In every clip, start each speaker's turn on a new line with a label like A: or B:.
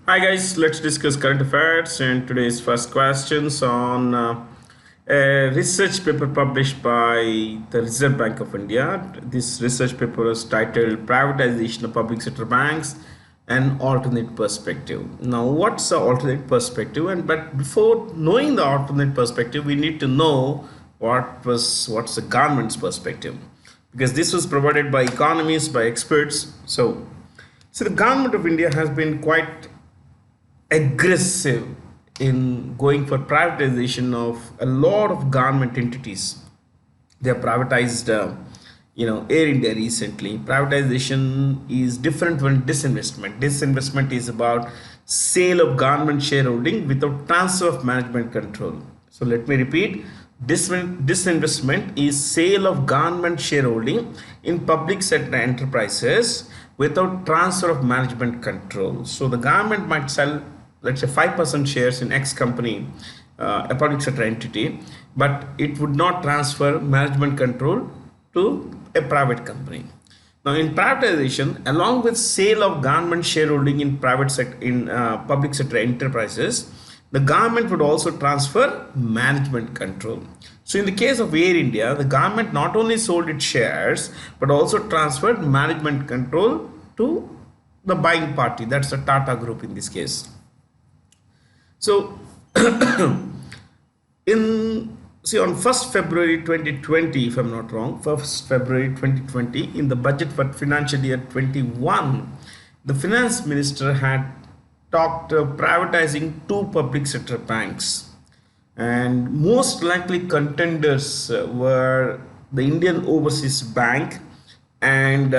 A: Hi guys, let's discuss current affairs and today's first questions on a research paper published by the Reserve Bank of India. This research paper is titled Privatization of Public Sector Banks, an Alternate Perspective. Now, what's the alternate perspective? But before knowing the alternate perspective, we need to know what's the government's perspective, because this was provided by economists, by experts. So the government of India has been quite aggressive in going for privatization of a lot of government entities. They have privatized, Air India recently. Privatization is different from disinvestment. Disinvestment is about sale of government shareholding without transfer of management control. So let me repeat. Disinvestment is sale of government shareholding in public sector enterprises without transfer of management control. So the government might sell, let's say, 5% shares in X company, a public sector entity, but it would not transfer management control to a private company. Now, in privatization, along with sale of government shareholding in private sector in public sector enterprises, the government would also transfer management control. So, in the case of Air India, the government not only sold its shares but also transferred management control to the buying party. That's the Tata Group in this case. So, in see on 1st February 2020, if I'm not wrong, 1st February 2020, in the budget for financial year 21, the finance minister had talked privatizing two public sector banks, and most likely contenders were the Indian Overseas Bank and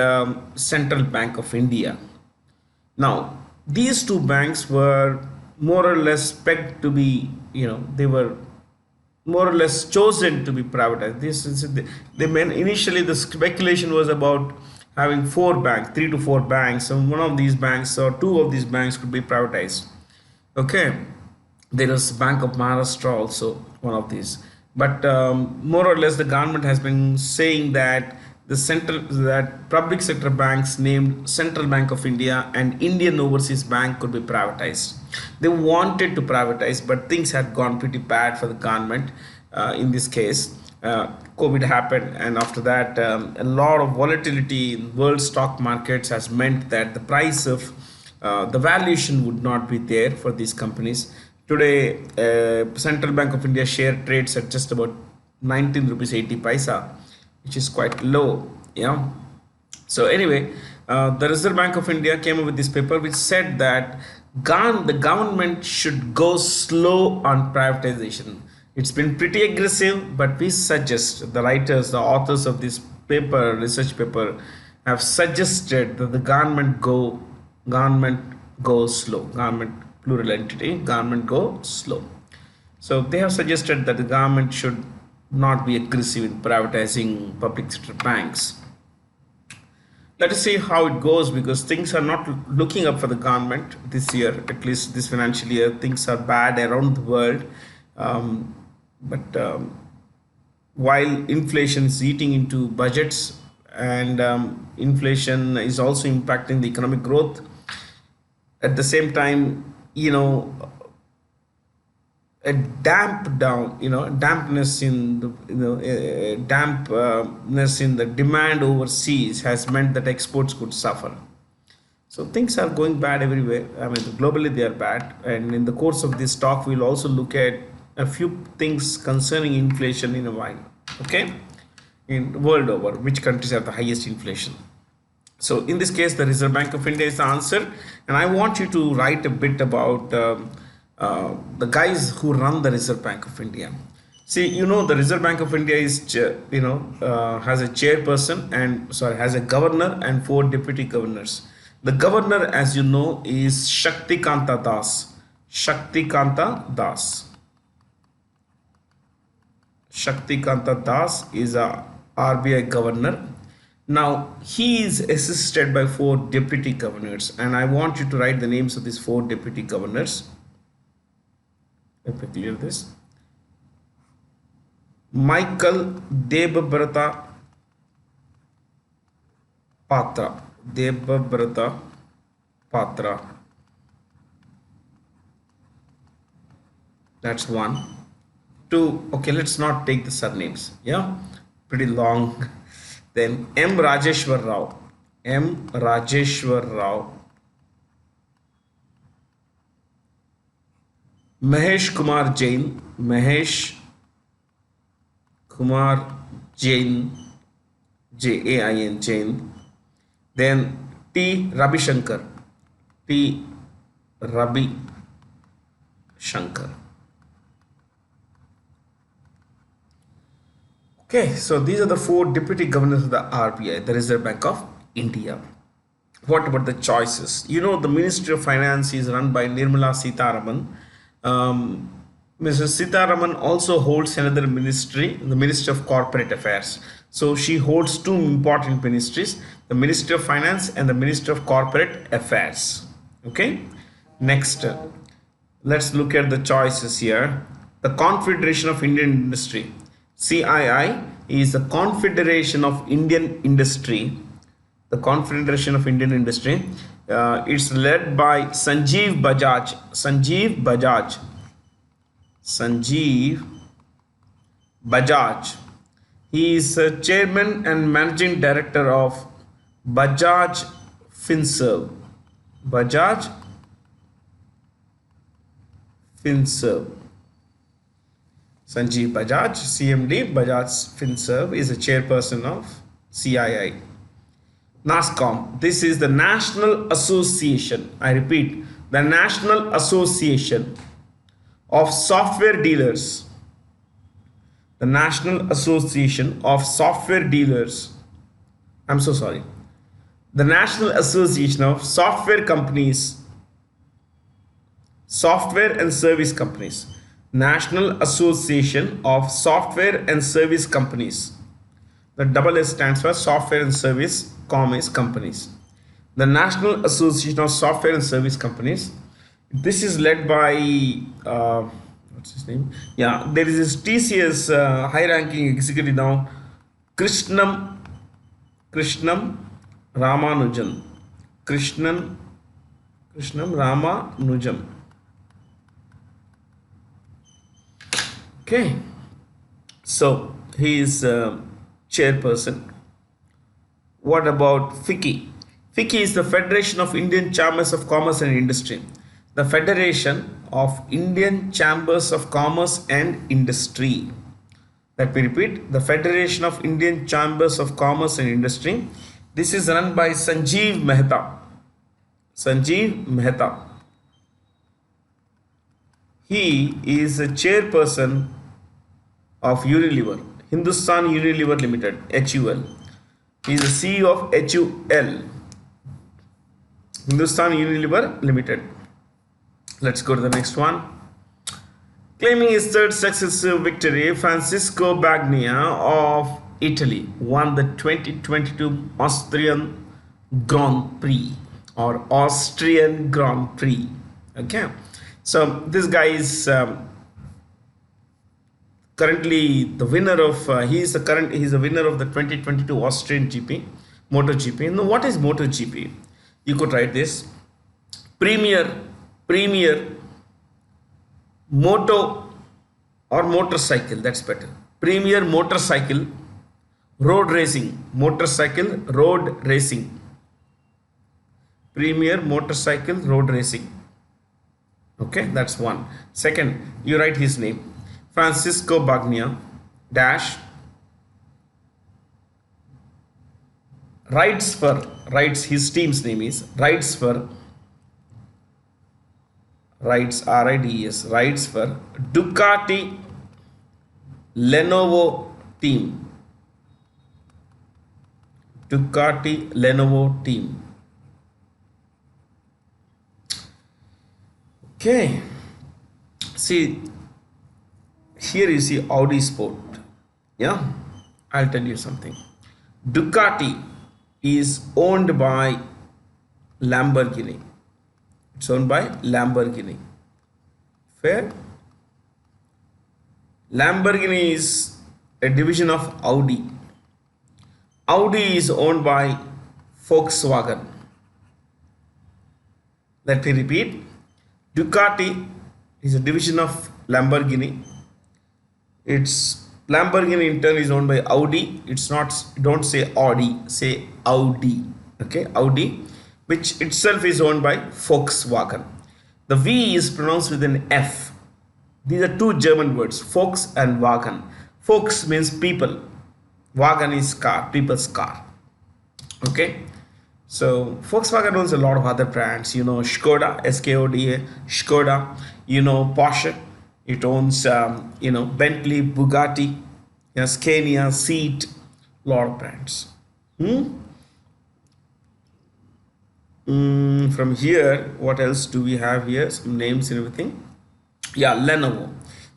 A: Central Bank of India. Now, these two banks were more or less pegged to be, they were more or less chosen to be privatized. This is they meant initially the speculation was about having four banks, three to four banks, and one of these banks or two of these banks could be privatized. Okay, there is Bank of Maharashtra also one of these, but more or less the government has been saying that that public sector banks named Central Bank of India and Indian Overseas Bank could be privatized. They wanted to privatize, but things had gone pretty bad for the government. In this case, COVID happened, and after that, a lot of volatility in world stock markets has meant that the price of the valuation would not be there for these companies. Today, Central Bank of India share trades at just about 19 rupees 80 paisa, which is quite low. Yeah. So anyway, the Reserve Bank of India came up with this paper which said that the government should go slow on privatization. It's been pretty aggressive, but we suggest the writers, the authors of this paper, research paper, have suggested that the government go slow. Government plural entity, government go slow. So they have suggested that the government should not be aggressive in privatizing public sector banks. Let us see how it goes, because things are not looking up for the government this year, at least this financial year. Things are bad around the world. But while inflation is eating into budgets, and inflation is also impacting the economic growth, at the same time, a dampness in the dampness in the demand overseas has meant that exports could suffer. So things are going bad everywhere. I mean, globally they are bad, and in the course of this talk we'll also look at a few things concerning inflation in a while. Okay, in the world over, which countries have the highest inflation? So in this case, the Reserve Bank of India is the answer, and I want you to write a bit about the guys who run the Reserve Bank of India. See, the Reserve Bank of India is, has a chairperson, and sorry, has a governor and four deputy governors. The governor, as you know, is Shakti Kanta Das. Shakti Kanta Das. Shakti Kanta Das is a RBI governor. Now, he is assisted by four deputy governors, and I want you to write the names of these four deputy governors. Let me clear this. Michael Debabrata Patra. Debabrata Patra. That's one. Two. Okay, let's not take the surnames. Yeah, pretty long. Then M. Rajeshwar Rao. M. Rajeshwar Rao. Mahesh Kumar Jain. Mahesh Kumar Jain. Jain. Jain. Then T. Ravi Shankar. T. Ravi Shankar. Okay, so these are the four deputy governors of the RBI, the Reserve Bank of India. What about the choices? You know, the Ministry of Finance is run by Nirmala Sitharaman. Um, Mrs. Sitharaman also holds another ministry, the Ministry of Corporate Affairs. So she holds two important ministries, the Ministry of Finance and the Ministry of Corporate Affairs. Okay, next, let's look at the choices here. The Confederation of Indian Industry, CII, is the Confederation of Indian Industry. The Confederation of Indian Industry. It's led by Sanjeev Bajaj. Sanjeev Bajaj. Sanjeev Bajaj. He is chairman and managing director of Bajaj Finserv. Bajaj Finserv. Sanjeev Bajaj, CMD, Bajaj Finserv, is a chairperson of CII. NASSCOM, this is the National Association, I repeat, the National Association of Software Dealers. The National Association of Software Dealers. I'm so sorry. The National Association of Software Companies, Software and Service Companies. National Association of Software and Service Companies. The double S stands for Software and Service Companies. The National Association of Software and Service Companies. This is led by what's his name? Yeah, there is this TCS high-ranking executive now, Krishnam Ramanujan. Krishnam Ramanujan. Okay, so he is chairperson. What about FICCI? FICCI is the Federation of Indian Chambers of Commerce and Industry. The Federation of Indian Chambers of Commerce and Industry. Let me repeat, the Federation of Indian Chambers of Commerce and Industry. This is run by Sanjeev Mehta. Sanjeev Mehta. He is a chairperson of Unilever, Hindustan Unilever Limited, HUL. He is the CEO of HUL, Hindustan Unilever Limited. Let's go to the next one. Claiming his third successive victory, Francisco Bagnaia of Italy won the 2022 Austrian Grand Prix or Austrian Grand Prix. Okay, so this guy is currently the winner of he's a winner of the 2022 Austrian GP, MotoGP. Now, what is MotoGP? You could write this: Premier Moto or motorcycle. That's better. Premier motorcycle road racing. Motorcycle road racing. Premier motorcycle road racing. Okay, that's one. Second, you write his name. Francisco Bagnaia dash rides, his team's name is rides RIDES, rides for Ducati Lenovo team. Ducati Lenovo team. Okay, see, here you see Audi Sport. Yeah, I'll tell you something. Ducati is owned by Lamborghini. It's owned by Lamborghini. Fair? Lamborghini is a division of Audi. Audi is owned by Volkswagen. Let me repeat. Ducati is a division of Lamborghini. It's Lamborghini in turn is owned by Audi. It's not, don't say Audi, say Audi. Okay, Audi, which itself is owned by Volkswagen. The V is pronounced with an F. These are two German words, Volks and Wagen. Volks means people, Wagen is car, people's car. Okay, so Volkswagen owns a lot of other brands, Skoda, Skoda, Skoda, Porsche. It owns, Bentley, Bugatti, Scania, Seat, lot of brands. From here, what else do we have here? Some names and everything. Yeah, Lenovo.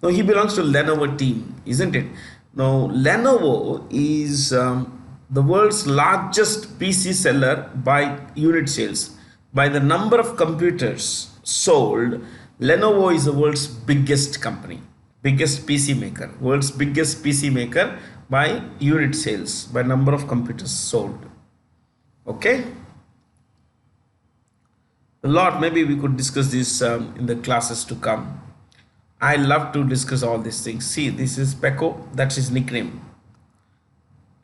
A: Now he belongs to Lenovo team, isn't it? Now Lenovo is the world's largest PC seller by unit sales. By the number of computers sold, Lenovo is the world's biggest company, biggest PC maker, world's biggest PC maker by unit sales, by number of computers sold. Okay. A lot, maybe we could discuss this in the classes to come. I love to discuss all these things. See, this is Pecco, that's his nickname.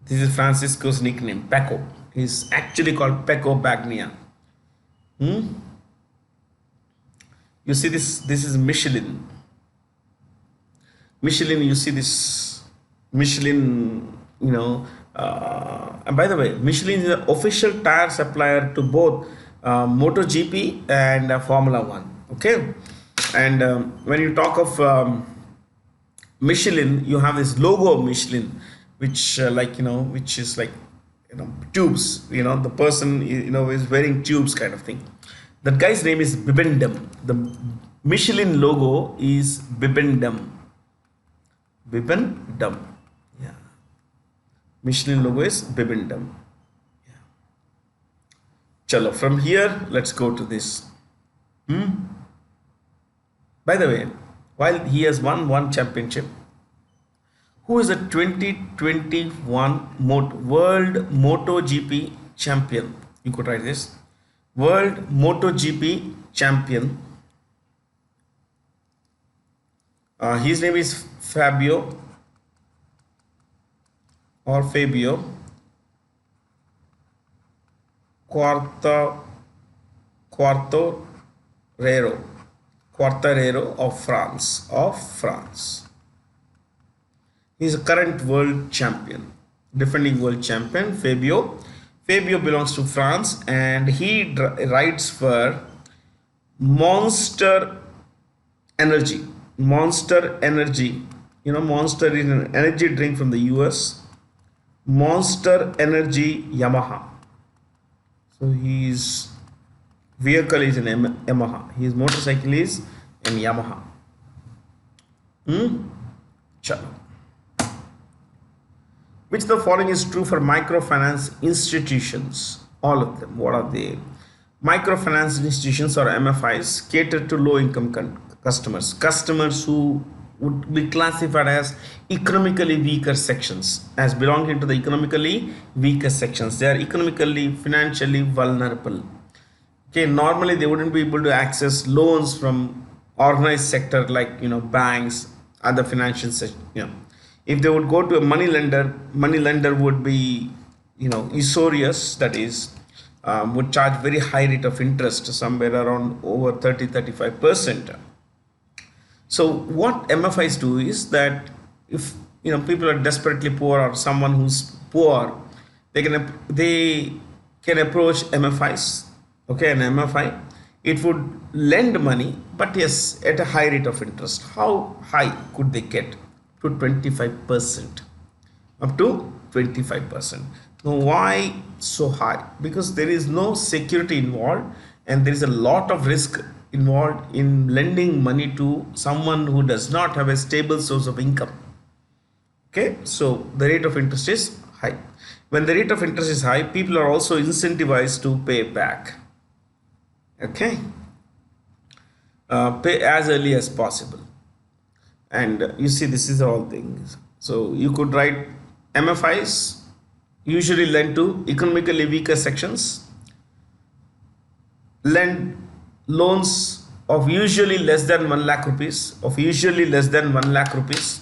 A: This is Francisco's nickname, Pecco. He's actually called Pecco Bagnaia. You see this is Michelin. Michelin, you see this Michelin, and by the way, Michelin is the official tire supplier to both MotoGP and Formula One. Okay, and when you talk of Michelin, you have this logo of Michelin, which which is like tubes. The person is wearing tubes kind of thing. That guy's name is Bibendum. The Michelin logo is Bibendum. Bibendum. Yeah. Michelin logo is Bibendum. Chalo, from here, let's go to this. By the way, while he has won one championship, who is the 2021 World MotoGP champion? You could write this. World MotoGP champion. His name is Fabio Quartararo of France. He is a current world champion, defending world champion Fabio. Fabio belongs to France and he rides for Monster Energy. Monster Energy. Monster is an energy drink from the US. Monster Energy Yamaha. So his vehicle is an Yamaha. His motorcycle is in Yamaha. Chalo. Which the following is true for microfinance institutions? All of them. What are they? Microfinance institutions or MFIs cater to low-income customers. Customers who would be classified as economically weaker sections, as belonging to the economically weaker sections. They are economically, financially vulnerable. Okay, normally they wouldn't be able to access loans from organized sector like banks, other financial sector. If they would go to a money lender would be usurious, that is would charge very high rate of interest, somewhere around over 30-35%. So what MFIs do is that if people are desperately poor or someone who's poor, they can approach MFIs. Okay, an MFI, it would lend money, but yes, at a high rate of interest. How high could they get? To 25%, up to 25%. Now why so high? Because there is no security involved and there is a lot of risk involved in lending money to someone who does not have a stable source of income. Okay, so the rate of interest is high. When the rate of interest is high, people are also incentivized to pay back. Okay, pay as early as possible. And you see, this is all things. So you could write MFIs usually lend to economically weaker sections, lend loans of usually less than 1 lakh rupees, of usually less than 1 lakh rupees.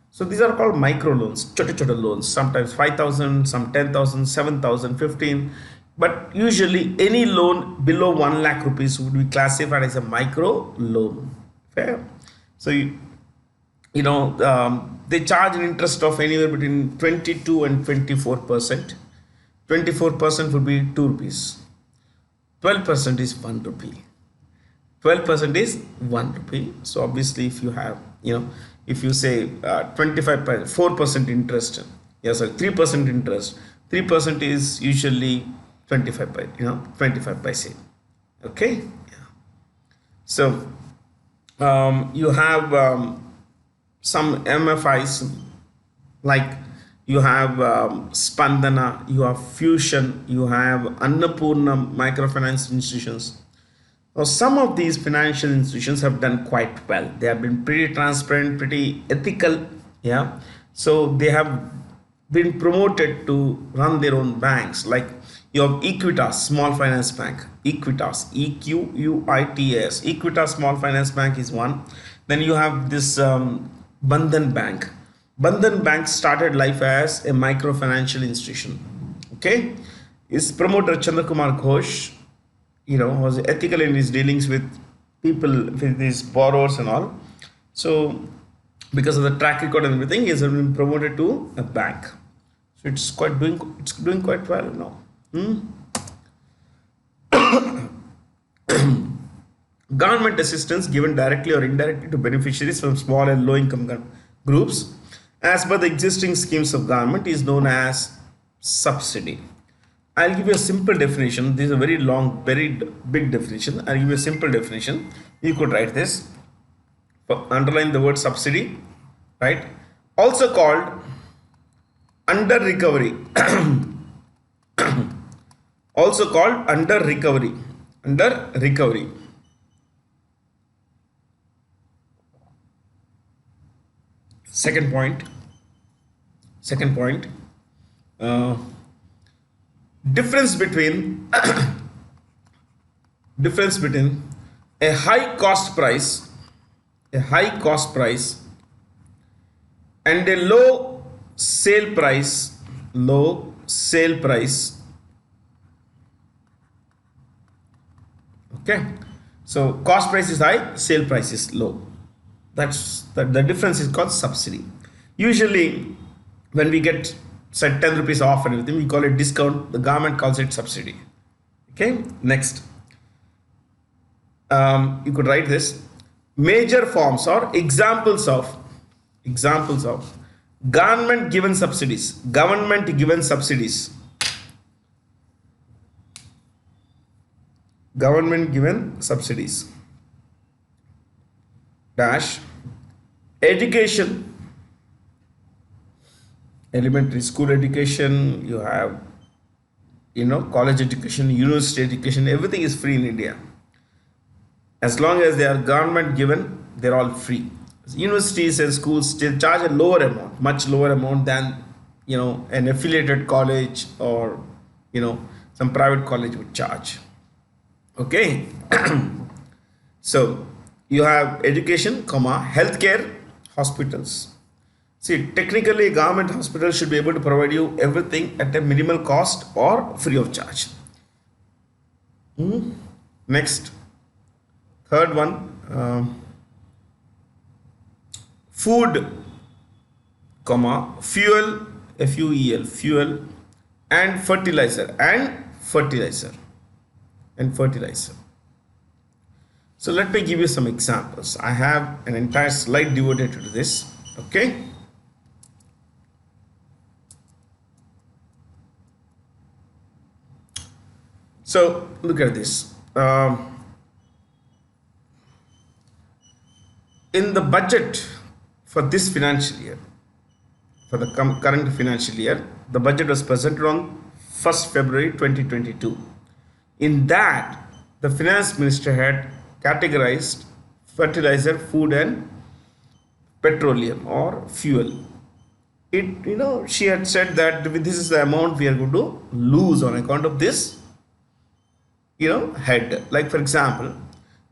A: So these are called micro loans, chote loans, sometimes 5,000, some 10,000, 7,000, 15. But usually any loan below 1 lakh rupees would be classified as a micro loan. Fair. So they charge an interest of anywhere between 22 and 24%. 24% would be 2 rupees. 12% is 1 rupee. 12% is 1 rupee. So obviously if you have, if you say 25%, 4% interest, yeah, sorry, 3% interest, 3% is usually 25 by, 25 paise. Okay. Yeah. So you have some MFIs, like you have Spandana, you have Fusion, you have Annapurna microfinance institutions. Now, some of these financial institutions have done quite well. They have been pretty transparent, pretty ethical. Yeah. So they have been promoted to run their own banks. Like you have Equitas Small Finance Bank. Equitas, Equitas. Equitas Small Finance Bank is one. Then you have this Bandhan Bank. Bandhan Bank started life as a microfinancial institution. Okay. Its promoter Chandrakumar Ghosh, was ethical in his dealings with people, with his borrowers and all. So because of the track record and everything, he has been promoted to a bank. So it's doing quite well now. Government assistance given directly or indirectly to beneficiaries from small and low income groups as per the existing schemes of government is known as subsidy. I'll give you a simple definition. This is a very long, very big definition. I'll give you a simple definition. You could write this. Underline the word subsidy, right? Also called under recovery. Also called under recovery. Under recovery. Second point. Difference between a high cost price and a low sale price. Okay, so cost price is high, sale price is low. The difference is called subsidy. Usually when we get say 10 rupees off and everything, we call it discount. The government calls it subsidy. Okay, next, you could write this: major forms or examples of government given subsidies. Dash education. Elementary school education, you have college education, university education, everything is free in India. As long as they are government given, they're all free. Universities and schools still charge a lower amount, much lower amount than an affiliated college or some private college would charge. Okay. So you have education, healthcare, hospitals. See, technically, government hospital should be able to provide you everything at a minimal cost or free of charge. Next, third one, food, fuel, FUEL, fuel, and fertilizer, So let me give you some examples. I have an entire slide devoted to this. Okay. So look at this. In the budget for this financial year, for the current financial year, the budget was presented on 1st February 2022. In that, the finance minister had categorized fertilizer, food and petroleum or fuel. She had said that this is the amount we are going to lose on account of this head. Like for example,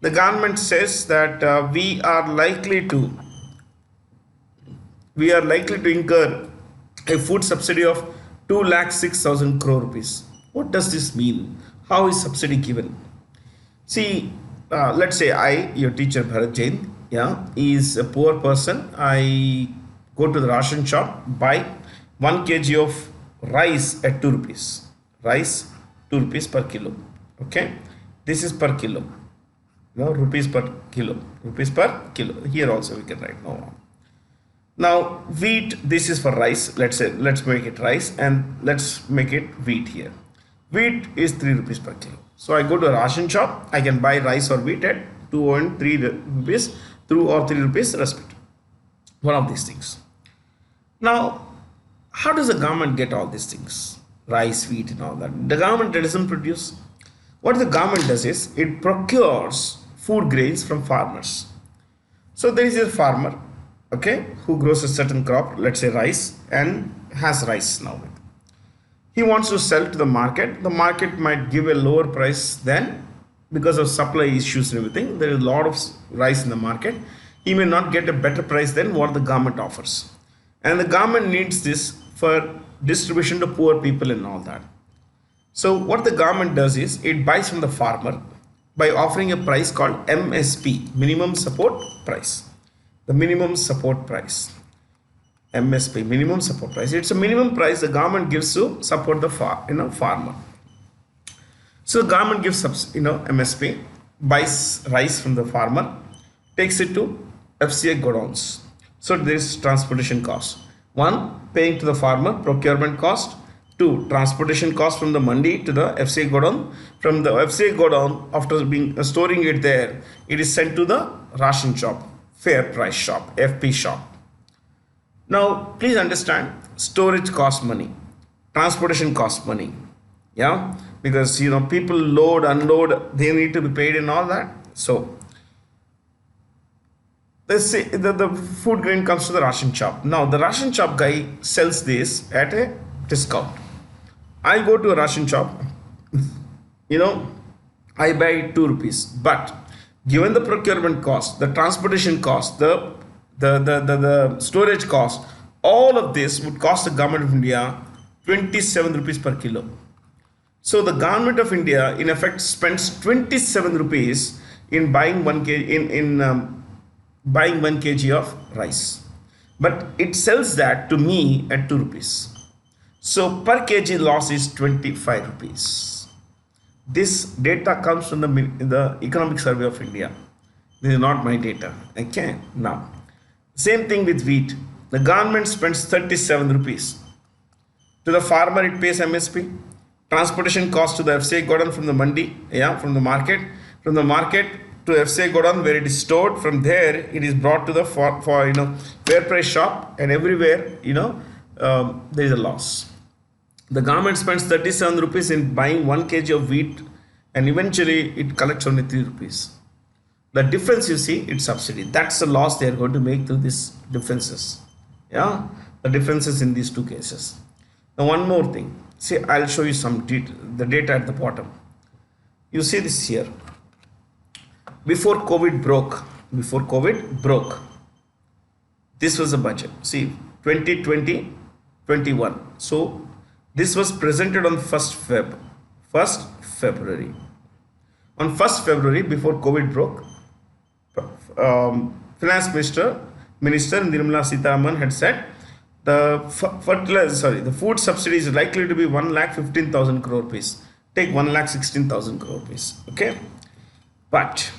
A: The government says that we are likely to incur a food subsidy of 2,06,000 crore rupees. What does this mean? How is subsidy given? See, let's say your teacher Bharat Jain, yeah, is a poor person. I go to the ration shop, buy 1 kg of rice at 2 rupees. Rice 2 rupees per kilo. Okay, this is per kilo. No, rupees per kilo. Rupees per kilo. Here also we can write no. Now wheat, this is for rice. Let's make it rice and let's make it wheat here. Wheat is 3 rupees per kilo. So I go to a ration shop, I can buy rice or wheat at 2 and 3 rupees, 2 or 3 rupees respectively. One of these things. Now, how does the government get all these things? Rice, wheat and all that. The government doesn't produce. What the government does is, it procures food grains from farmers. So there is a farmer, okay, who grows a certain crop, let's say rice, and has rice now. He wants to sell to the market. The market might give a lower price than, because of supply issues and everything, there is a lot of rice in the market. He may not get a better price than what the government offers. And the government needs this for distribution to poor people and all that. So what the government does is, it buys from the farmer by offering a price called MSP, minimum support price. The minimum support price. MSP, minimum support price. It's a minimum price the government gives to support the farmer. So the government gives MSP, buys rice from the farmer, takes it to FCI godowns. So there is transportation cost. One, paying to the farmer, procurement cost. Two, transportation cost from the mandi to the FCI godown. From the FCI godown, after being storing it there, it is sent to the ration shop, fair price shop, FP shop. Now, please understand, storage costs money, transportation costs money, yeah, because people load, unload, they need to be paid and all that. So, let's say the food grain comes to the ration shop. Now, the ration shop guy sells this at a discount. I go to a ration shop, I buy 2 rupees, but given the procurement cost, the transportation cost, the storage cost, all of this would cost the government of India 27 rupees per kilo. So the government of India in effect spends 27 rupees in buying 1 kg of rice, but it sells that to me at 2 rupees. So per kg loss is 25 rupees. This data comes from the Economic Survey of India. This is not my data. Okay, now same thing with wheat. The government spends 37 rupees. To the farmer, it pays MSP. Transportation cost to the FCI godown from the mandi, from the market. From the market to FCI godown where it is stored. From there, it is brought to the fair price shop, and everywhere, there is a loss. The government spends 37 rupees in buying 1 kg of wheat, and eventually it collects only 3 rupees. The difference, you see, it's subsidy. That's the loss they are going to make through these differences. Yeah, the differences in these two cases. Now, one more thing. See, I'll show you the data at the bottom. You see this here. Before COVID broke, this was the budget. See, 2020, 21. So, this was presented on 1st February. On 1st February, before COVID broke, Finance Minister Nirmala Sitharaman had said the food subsidy is likely to be 1,15,000 crore rupees. Take 1,16,000 crore rupees. Okay, but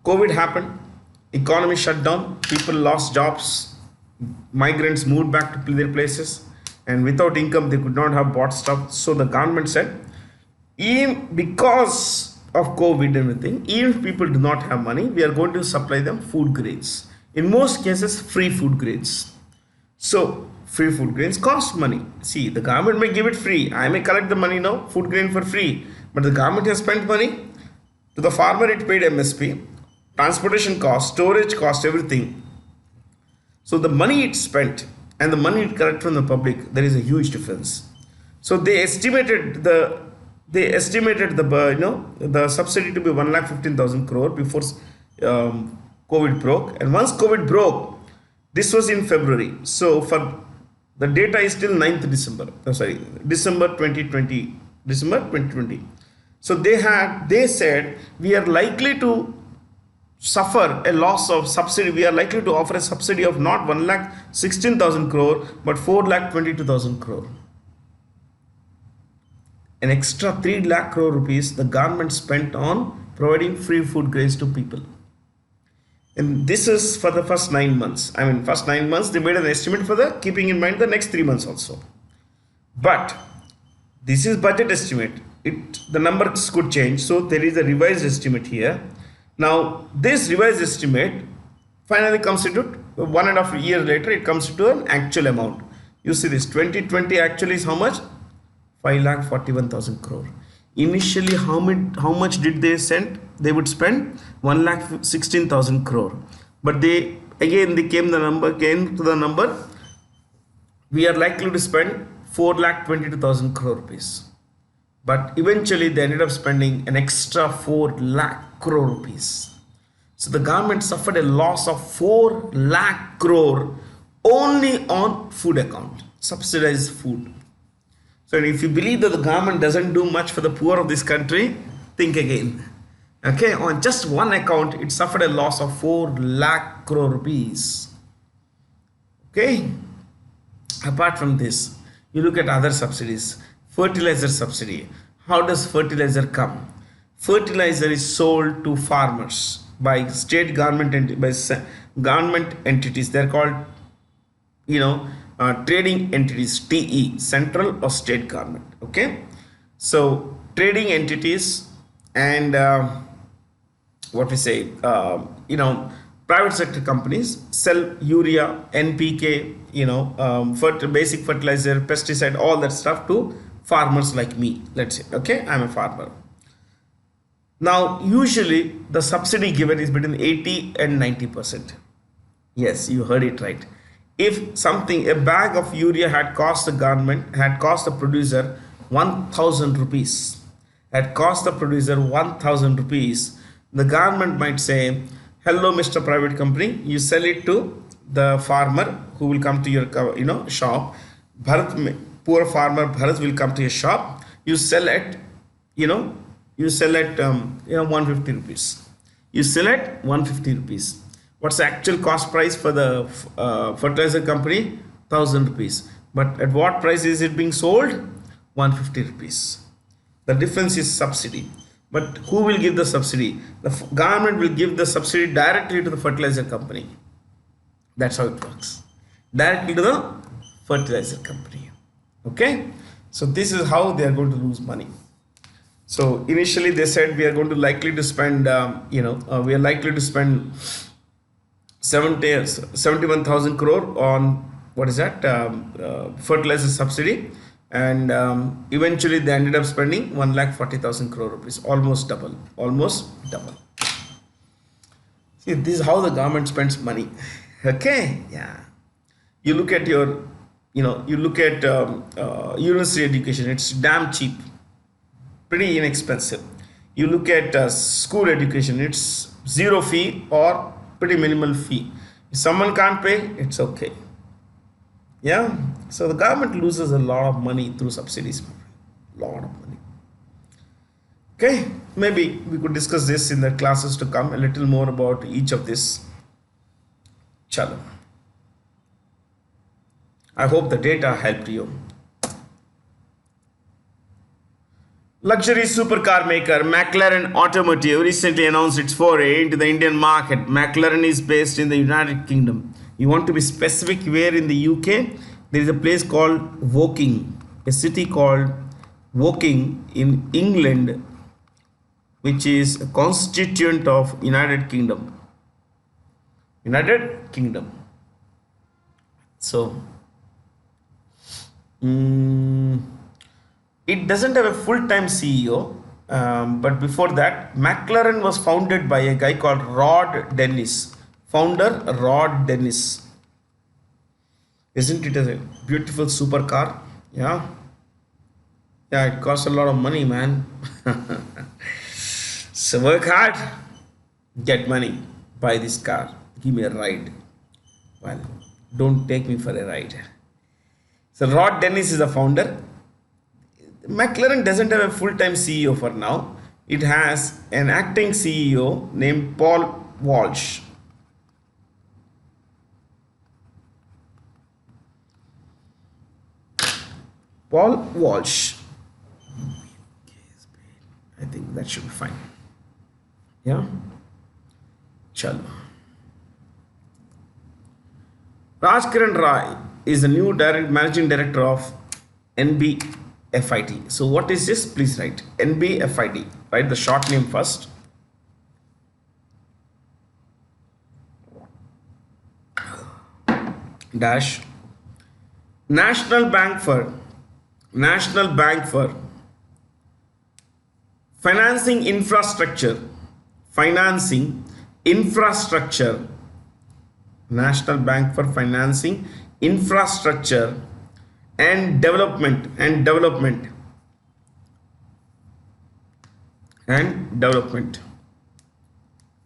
A: COVID happened, economy shut down, people lost jobs, migrants moved back to their places, and without income they could not have bought stuff. So the government said, even because of COVID and everything, even if people do not have money, we are going to supply them food grains. In most cases, free food grains. So, free food grains cost money. See, the government may give it free. I may collect the money now, food grain for free. But the government has spent money. To the farmer, it paid MSP, transportation cost, storage cost, everything. So, the money it spent and the money it collected from the public, there is a huge difference. So, they estimated the they estimated the subsidy to be 1,15,000 crore before COVID broke. And once COVID broke, this was in February. So for the data is till 9th December. Oh, sorry, December 2020. December 2020. So they said we are likely to suffer a loss of subsidy. We are likely to offer a subsidy of not 1,16,000 crore but 4,22,000 crore. An extra 3 lakh crore rupees the government spent on providing free food grains to people. And this is for the first 9 months. I mean, first 9 months they made an estimate for the keeping in mind the next 3 months also. But this is budget estimate. The numbers could change, so there is a revised estimate here. Now this revised estimate finally comes into 1.5 years later. It comes to an actual amount. You see this 2020 actually is how much? 5,41,000 crore. Initially, how much did they send? They would spend 1,16,000 crore. But they came to the number. We are likely to spend 4,22,000 crore rupees. But eventually they ended up spending an extra 4 lakh crore rupees. So the government suffered a loss of 4 lakh crore only on food account, subsidized food. So if you believe that the government doesn't do much for the poor of this country, think again. Okay, on just one account, it suffered a loss of 4 lakh crore rupees. Okay, apart from this, you look at other subsidies. Fertilizer subsidy. How does fertilizer come? Fertilizer is sold to farmers by state government and by government entities. They're called, trading entities, TE, central or state government. Okay, so trading entities and what we say, private sector companies sell urea, NPK, basic fertilizer, pesticide, all that stuff to farmers like me. Let's say, okay, I'm a farmer. Now, usually the subsidy given is between 80 and 90%. Yes, you heard it right. If a bag of urea had cost the producer 1,000 rupees, the government might say, hello, Mr. Private Company, you sell it to the farmer who will come to your, shop. Poor farmer Bharat will come to your shop. You sell at, 150 rupees. You sell at 150 rupees. What's the actual cost price for the fertilizer company? 1,000 rupees. But at what price is it being sold? 150 rupees. The difference is subsidy. But who will give the subsidy? The government will give the subsidy directly to the fertilizer company. That's how it works. Directly to the fertilizer company. Okay. So this is how they are going to lose money. So initially they said we are likely to spend 71,000 crore on what is that fertilizer subsidy, and eventually they ended up spending 1,40,000 crore rupees, almost double. See, this is how the government spends money. Okay, yeah. You look at university education, it's damn cheap, pretty inexpensive. You look at school education, it's zero fee or pretty minimal fee. If someone can't pay, it's okay. Yeah, so the government loses a lot of money through subsidies, lot of money. Okay, maybe we could discuss this in the classes to come, a little more about each of this. Chalo. I hope the data helped you. Luxury supercar maker McLaren Automotive recently announced its foray into the Indian market. McLaren is based in the United Kingdom. You want to be specific where in the UK? There is a place called Woking, a city called Woking in England, which is a constituent of United Kingdom. So, it doesn't have a full-time CEO, but before that, McLaren was founded by a guy called Rod Dennis. Founder Rod Dennis. Isn't it a beautiful supercar? Yeah. Yeah, it costs a lot of money, man. So work hard, get money, buy this car, give me a ride. Well, don't take me for a ride. So Rod Dennis is the founder. McLaren doesn't have a full-time CEO for now. It has an acting CEO named Paul Walsh. Paul Walsh. I think that should be fine. Yeah. Chalo. Raj Kiran Rai is the new managing director of NBFIT. So what is this? Please write NBFIT. Write the short name first. Dash National Bank for National Bank for Financing Infrastructure. Financing Infrastructure. National Bank for Financing Infrastructure and Development and Development.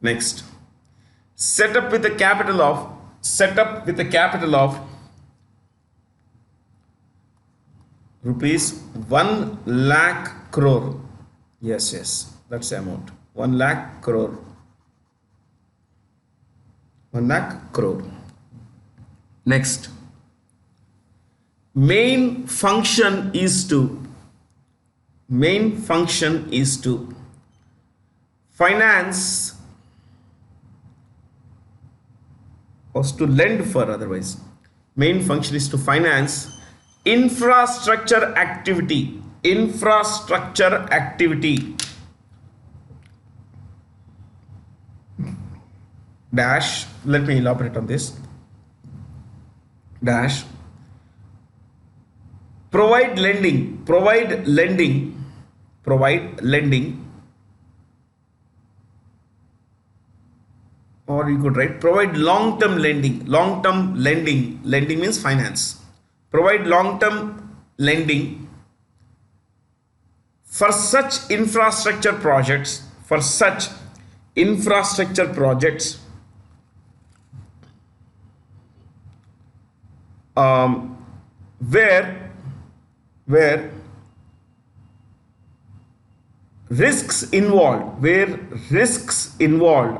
A: Next. Set up with a capital of rupees 1 lakh crore. Yes, that's the amount. 1 lakh crore. 1 lakh crore. Next. Main function is to finance or to lend for otherwise. Main function is to finance infrastructure activity. Dash, let me elaborate on this. Dash, provide lending, or you could write provide long-term lending. Lending means finance. Provide long-term lending for such infrastructure projects, where risks involved, risks involved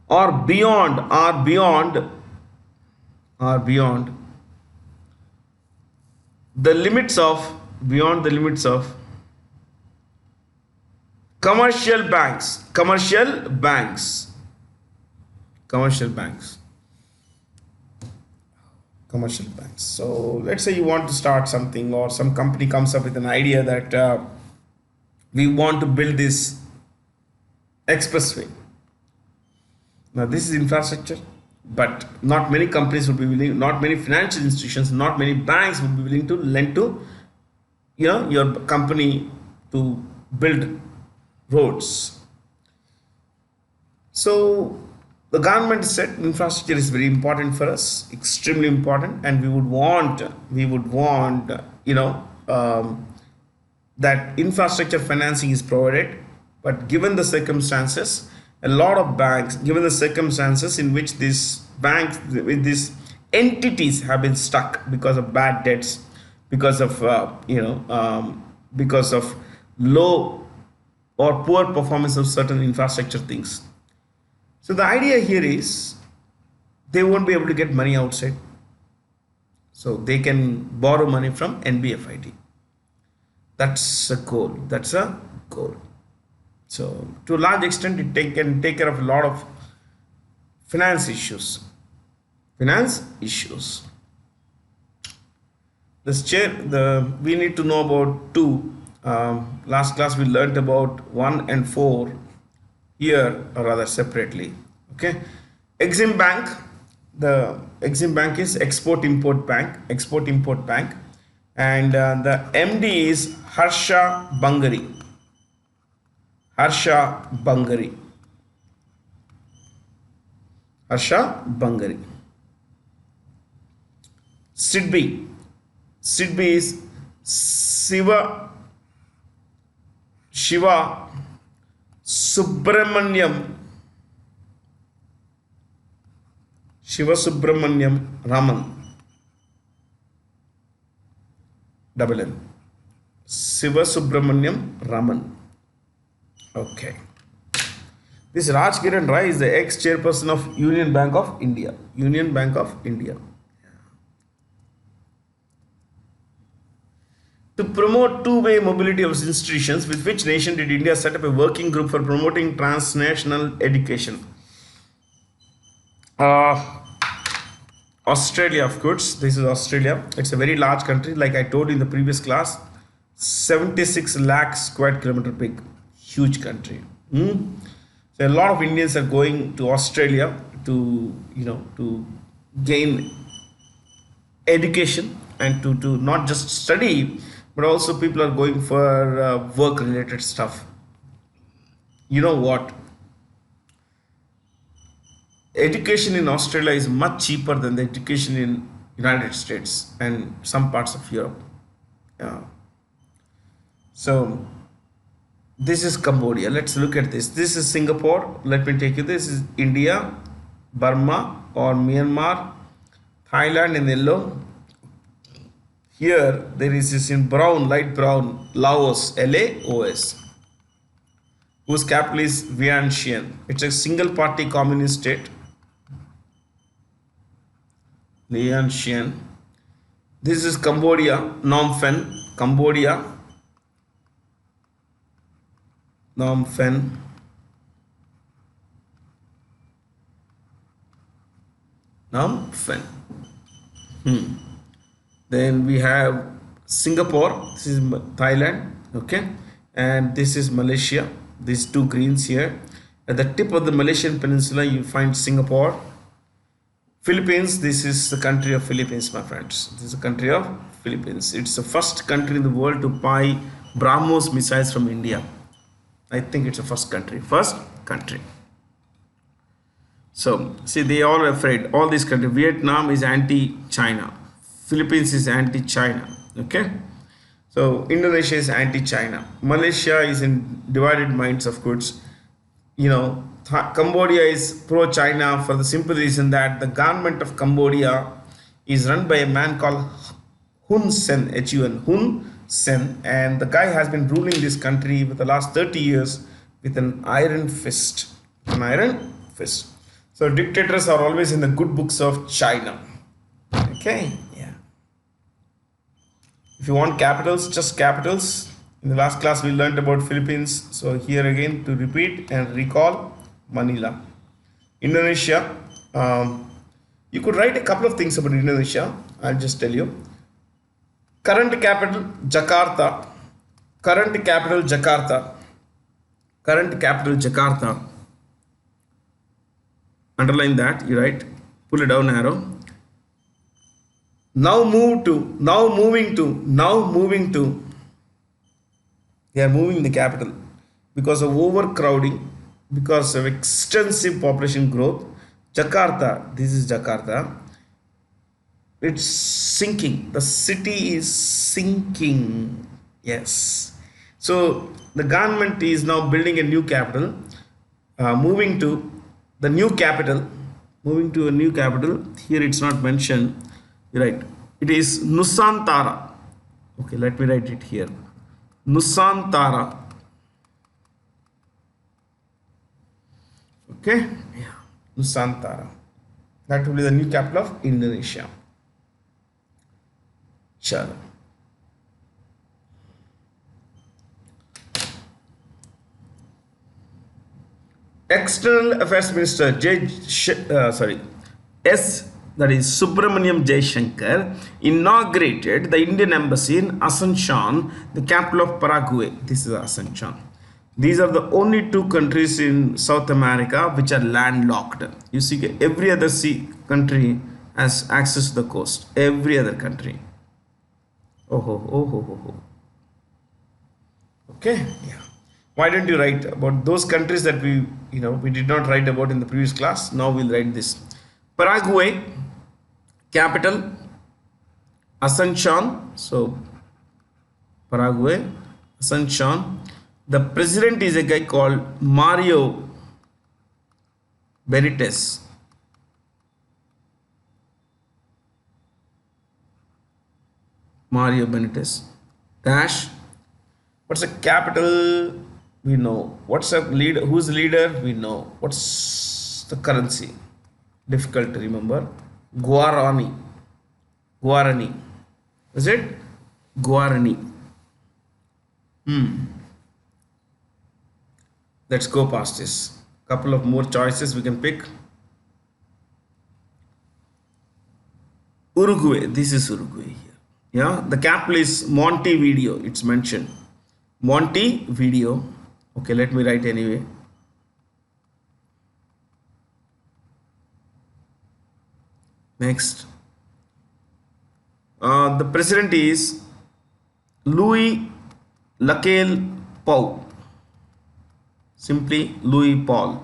A: are beyond the limits of commercial banks. So let's say you want to start something, or some company comes up with an idea that we want to build this expressway. Now this is infrastructure, but not many companies would be willing, not many financial institutions, not many banks would be willing to lend to your company to build roads. So the government said infrastructure is very important for us, extremely important, and we would want that infrastructure financing is provided. But given the circumstances, a lot of banks, given the circumstances in which these banks, with these entities have been stuck because of bad debts, because of because of low or poor performance of certain infrastructure things. So the idea here is they won't be able to get money outside. So they can borrow money from NBFIT. That's a goal. So to a large extent, it can take care of a lot of finance issues. We need to know about two. Last class we learnt about 1 and 4 here, or rather separately. Okay. Exim Bank. The Exim Bank is Export Import Bank, and the MD is Harsha Bangari. SIDBI. Sidbi is Shiva Subramaniam. Shiva Subramaniam Raman. Double N. Shiva Subramaniam Raman. Okay. This Raj Kiran Rai is the ex-chairperson of Union Bank of India. Union Bank of India. To promote two-way mobility of institutions, with which nation did India set up a working group for promoting transnational education? Australia, of course. This is Australia. It's a very large country. Like I told in the previous class, 76 lakh square kilometer big. Huge country. So a lot of Indians are going to Australia to gain education and to not just study, but also people are going for work related stuff. You know what? Education in Australia is much cheaper than the education in United States and some parts of Europe. Yeah. So this is Cambodia. Let's look at this. This is Singapore. Let me take you. This is India, Burma or Myanmar, Thailand in yellow. Here there is this in brown, light brown, Laos, LAOS, whose capital is Vientiane. It's a single party communist state. Vientiane. This is Cambodia, Phnom Penh, Cambodia. Phnom Penh. Phnom Penh. Then we have Singapore. This is Thailand. Okay. And this is Malaysia. These two greens here. At the tip of the Malaysian peninsula, you find Singapore. Philippines. This is the country of Philippines, my friends. This is the country of Philippines. It's the first country in the world to buy BrahMos missiles from India. I think it's the first country. First country. So, see, they are afraid. All these countries. Vietnam is anti-China. Philippines is anti-China. Okay. So, Indonesia is anti-China. Malaysia is in divided minds, of course. Cambodia is pro-China for the simple reason that the government of Cambodia is run by a man called Hun Sen, Hun, Hun Sen, and the guy has been ruling this country for the last 30 years with an iron fist. An iron fist. So dictators are always in the good books of China. Okay, yeah. If you want capitals, just capitals. In the last class we learned about Philippines. So here again to repeat and recall, Manila. Indonesia. You could write a couple of things about Indonesia. I'll just tell you. Current capital Jakarta. Current capital Jakarta. Current capital Jakarta. Underline that, you write, pull a down arrow. Now moving to. They are moving the capital because of overcrowding, because of extensive population growth. Jakarta, this is Jakarta. It's sinking. The city is sinking. Yes. So the government is now building a new capital, moving to the new capital, moving to a new capital. Here it's not mentioned. Right. It is Nusantara. Okay, let me write it here. Nusantara. Okay. Yeah. Nusantara. That will be the new capital of Indonesia. Chalo. External Affairs Minister that is Subramaniam Jaishankar inaugurated the Indian embassy in Asuncion, the capital of Paraguay. This is Asuncion. These are the only two countries in South America which are landlocked. You see, every other country has access to the coast. Every other country. Okay, yeah. Why don't you write about those countries that we did not write about in the previous class? Now we'll write this. Paraguay, capital Asuncion, so Paraguay, Asuncion. The president is a guy called Mario Benitez. Mario Benitez. Dash. What's the capital? We know. What's the leader? Who's the leader? We know. What's the currency? Difficult to remember. Guarani. Guarani. Is it? Guarani. Let's go past this. Couple of more choices we can pick. Uruguay. This is Uruguay here. Yeah, the capital is Montevideo. It's mentioned. Montevideo. Okay, let me write anyway. Next. The president is Louis Lacaille Pou. Simply Louis Paul.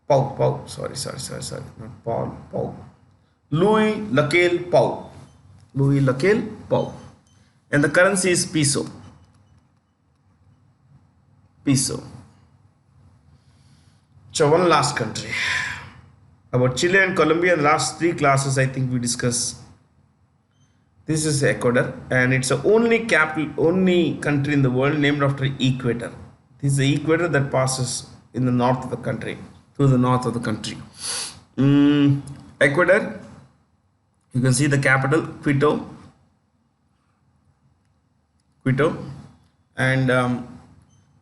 A: Pou. Sorry. Not Paul. Pou. Louis Lacaille Pou. Louis Lacaille Pou. And the currency is peso. Peso. So one last country. About Chile and Colombia, in the last three classes I think we discussed. This is Ecuador, and it's the only country in the world named after equator. This is the equator that passes in the north of the country, through the north of the country. Ecuador, you can see the capital, Quito, and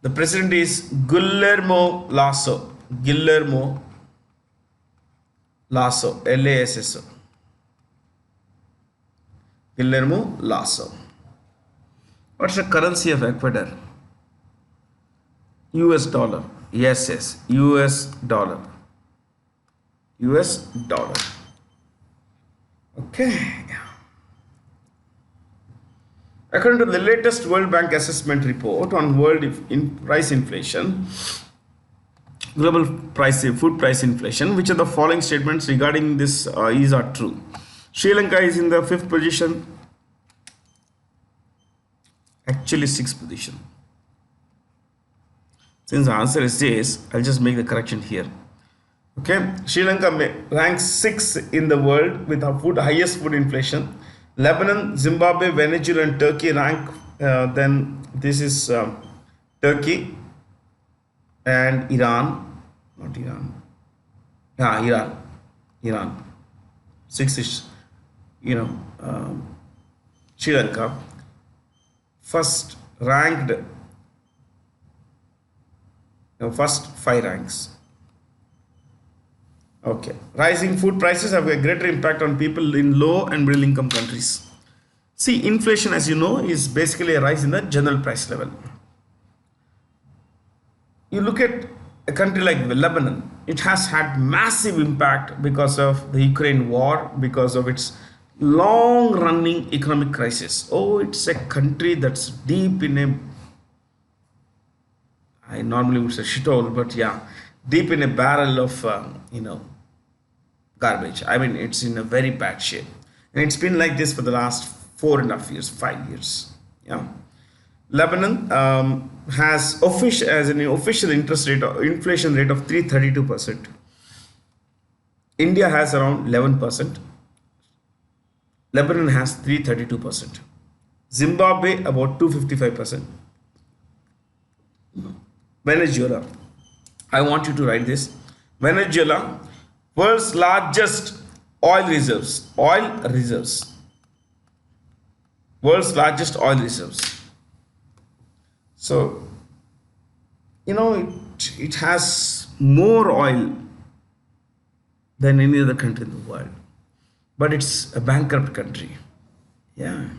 A: the president is Guillermo Lasso, Lasso. Guillermo Lasso. What's the currency of Ecuador? US dollar. Yes. US dollar. Okay. According to the latest World Bank assessment report on world price inflation, global food price inflation, which of the following statements regarding this are true? Sri Lanka is in the 5th position, actually 6th position. Since the answer is this, I'll just make the correction here. Okay, Sri Lanka ranks 6th in the world with highest food inflation. Lebanon, Zimbabwe, Venezuela and Turkey rank, then this is Turkey and Iran, not Iran, Iran. 6th is, Sri Lanka. First ranked, first 5 ranks. Okay. Rising food prices have a greater impact on people in low and middle income countries. See, inflation, as you know, is basically a rise in the general price level. You look at a country like Lebanon, it has had massive impact because of the Ukraine war, because of its long running economic crisis. Oh, it's a country that's deep in a, I normally would say shithole, but yeah, deep in a barrel of, garbage. I mean, it's in a very bad shape. And it's been like this for the last 4.5 years, 5 years. Yeah. Lebanon has an official inflation rate of 332%. India has around 11%. Lebanon has 332%. Zimbabwe about 255%. Venezuela, I want you to write this. Venezuela, world's largest oil reserves. World's largest oil reserves. So, it has more oil than any other country in the world. But it's a bankrupt country. Yeah.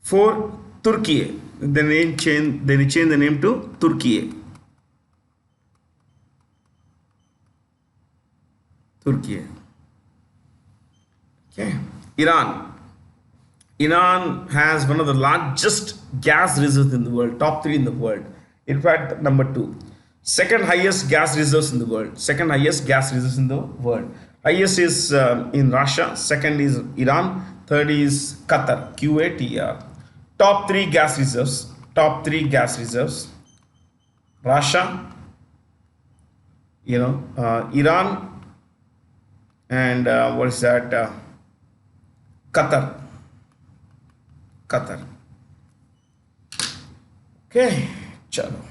A: For Turkey, they changed the name to Turkey. Okay. Iran has one of the largest gas reserves in the world, top 3 in the world. In fact, number 2. Second highest gas reserves in the world. Highest is in Russia, second is Iran, third is Qatar, QATR. Top three gas reserves, Russia, Iran, and what is that? Qatar. Qatar. Okay, chalo.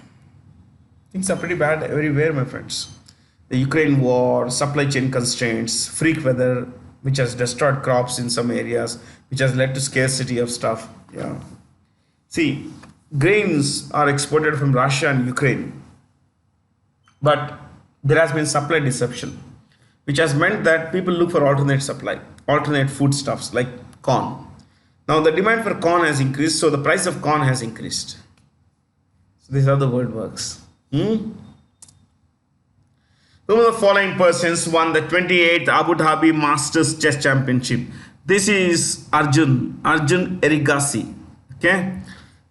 A: Things are pretty bad everywhere, my friends. The Ukraine war, supply chain constraints, freak weather, which has destroyed crops in some areas, which has led to scarcity of stuff. Yeah. See, grains are exported from Russia and Ukraine, but there has been supply disruption, which has meant that people look for alternate supply, alternate foodstuffs like corn. Now the demand for corn has increased, so the price of corn has increased. So this is how the world works. Who are the following persons won the 28th Abu Dhabi Masters Chess Championship? This is Arjun Erigasi. Okay,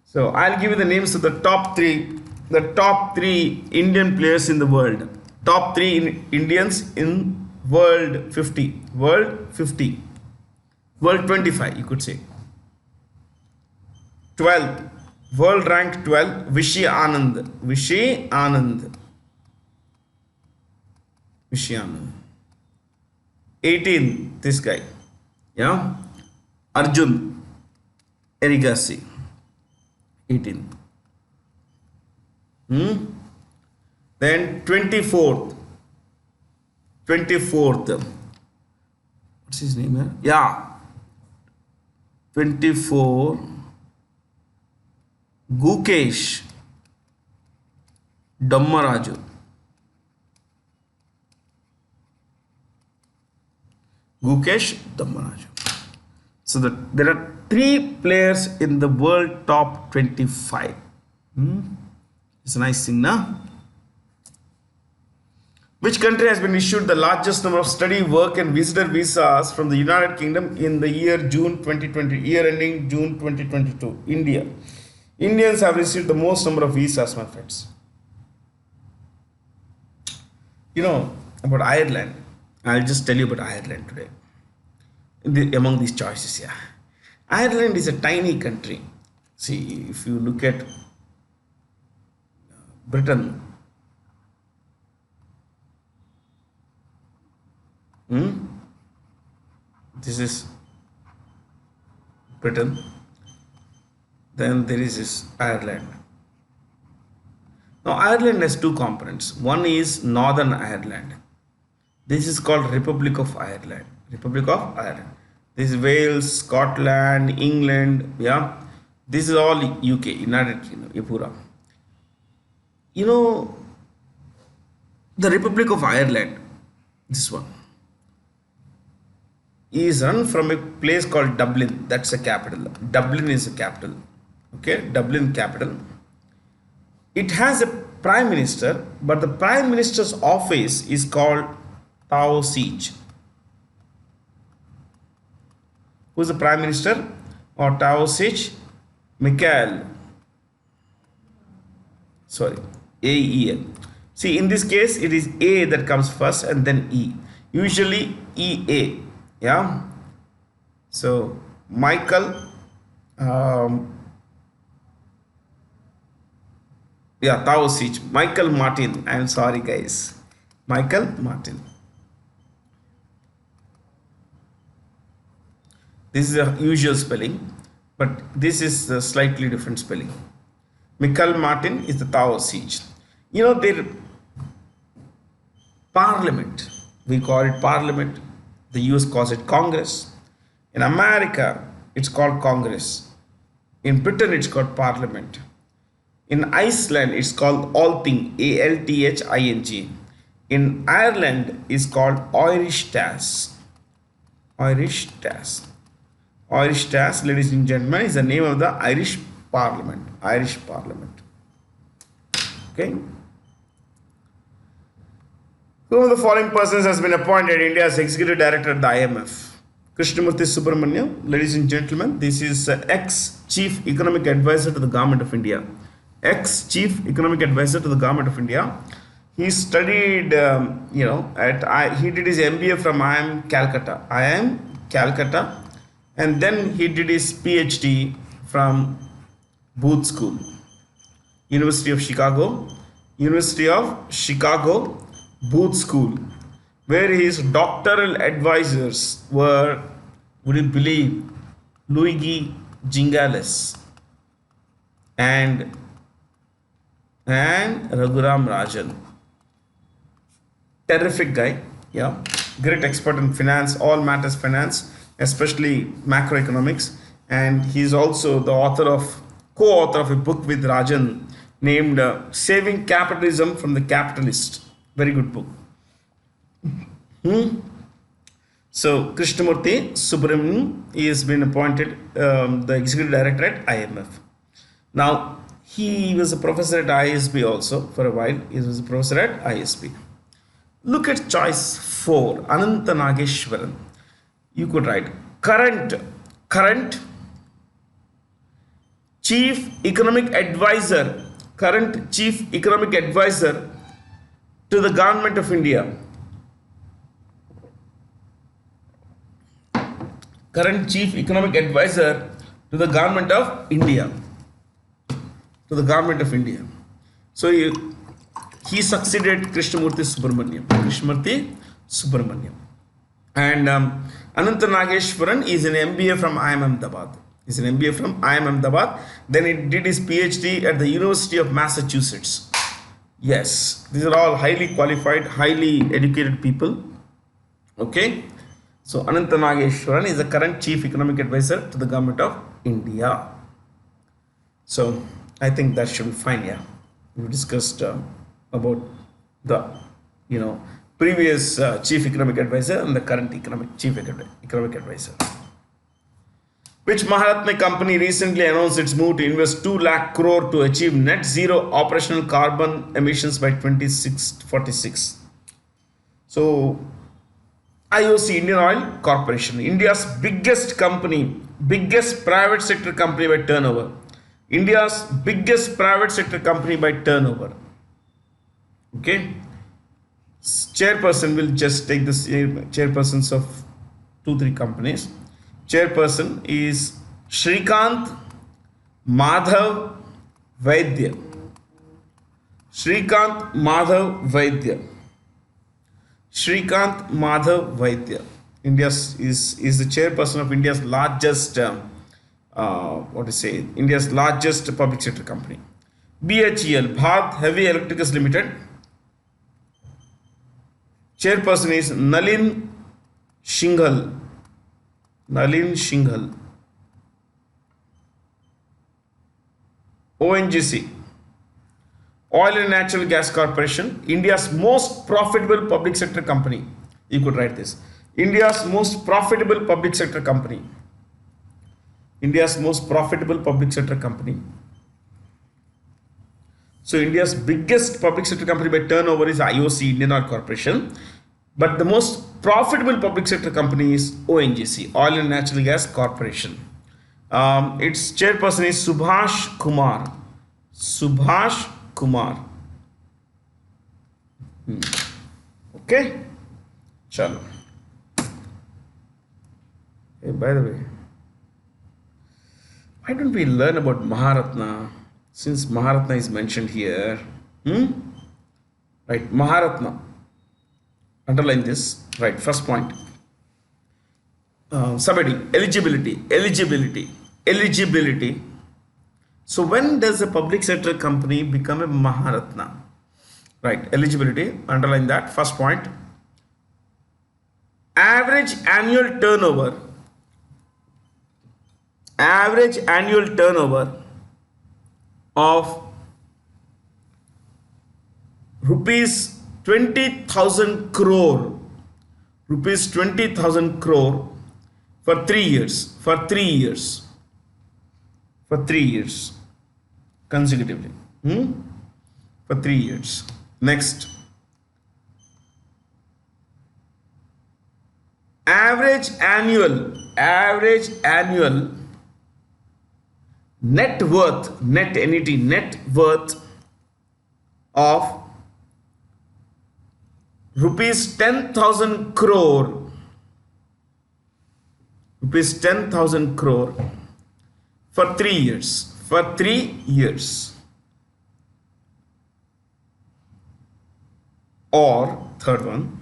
A: so I'll give you the names of the top three Indian players in the world. Top three Indians in world 50, world 25, you could say. 12th, world rank 12, Vishy Anand. 18, this guy, yeah, Arjun Erigasi, 18. Then 24th, what's his name here? Yeah, 24, Gukesh Dammaraju. So there are three players in the world top 25. It's a nice thing, now. Which country has been issued the largest number of study, work, and visitor visas from the United Kingdom in the year ending June 2022? India. Indians have received the most number of visas, my friends. You know about Ireland. I'll just tell you about Ireland today. Among these choices, yeah. Ireland is a tiny country. See, if you look at Britain, this is Britain. Then there is this Ireland. Now, Ireland has two components. One is Northern Ireland. This is called Republic of Ireland. This is Wales, Scotland, England. Yeah, this is all UK, United Kingdom, Ipura. You know, the Republic of Ireland, this one, is run from a place called Dublin. That's the capital. Dublin is the capital. Okay, Dublin capital. It has a prime minister, but the prime minister's office is called Taoiseach. Who's the prime minister or Taoiseach? AEL. See, in this case, it is A that comes first and then E. Usually EA. Yeah. So Taoiseach. Michael Martin. I'm sorry, guys. Michael Martin. This is a usual spelling, but this is a slightly different spelling. Michael Martin is the Taoiseach. You know, their parliament, we call it parliament. The US calls it Congress. In America, it's called Congress. In Britain, it's called Parliament. In Iceland, it's called Althing, Althing. In Ireland, it's called Irish Task. Irish Task, ladies and gentlemen, is the name of the Irish Parliament. Okay. Who of the following persons has been appointed India's executive director at the IMF? Krishnamurthy Subramanian, ladies and gentlemen, this is ex-chief economic advisor to the government of India. he studied, he did his MBA from IIM Calcutta, and then he did his PhD from Booth School, University of Chicago, Booth School, where his doctoral advisors were, would you believe, Luigi Gingalis and Raghuram Rajan. Terrific guy, yeah, great expert in finance, all matters finance, especially macroeconomics, and he's also the co-author of a book with Rajan named Saving Capitalism from the Capitalist. Very good book. So Krishnamurthy Subramanian, he has been appointed the executive director at IMF. Now he was a professor at ISB also for a while. He was a professor at ISB. Look at choice 4, Ananta Nageshwaran. You could write current chief economic advisor to the government of India. Current chief economic advisor to the government of India. So he succeeded Krishnamurthy Subramaniam. And Ananta Nageshwaran is an MBA from IIM Ahmedabad. Then he did his PhD at the University of Massachusetts. Yes, these are all highly qualified, highly educated people. Okay. So Ananta Nageshwaran is the current chief economic advisor to the government of India. So I think that should be fine. Yeah, we discussed about the previous chief economic advisor and the current chief economic advisor. Which Maharatna company recently announced its move to invest 2 lakh crore to achieve net zero operational carbon emissions by 2046? So IOC, Indian Oil Corporation, India's biggest private sector company by turnover. India's biggest private sector company by turnover. Okay. Chairperson will just take the chairpersons of 2-3 companies. Chairperson is Shrikant Madhav Vaidya. Shrikant Madhav Vaidya. India's is the chairperson of India's largest India's largest public sector company. BHEL, Bharat Heavy Electricals Limited. Chairperson is Nalin Shinghal. ONGC, Oil and Natural Gas Corporation, India's most profitable public sector company. You could write this. India's most profitable public sector company. So India's biggest public sector company by turnover is IOC, Indian Oil Corporation. But the most profitable public sector company is ONGC, Oil and Natural Gas Corporation. Its chairperson is Subhash Kumar. Okay? Chalo. Hey, by the way, why don't we learn about Maharatna? Since Maharatna is mentioned here. Right, Maharatna. Underline this. Right, first point. Subheading, eligibility. So when does a public sector company become a Maharatna? Right, eligibility, underline that. First point. Average annual turnover of rupees 20,000 crore for 3 years consecutively, for 3 years. Next, average annual net worth of rupees 10,000 crore, rupees 10,000 crore for 3 years, for 3 years. Or third one,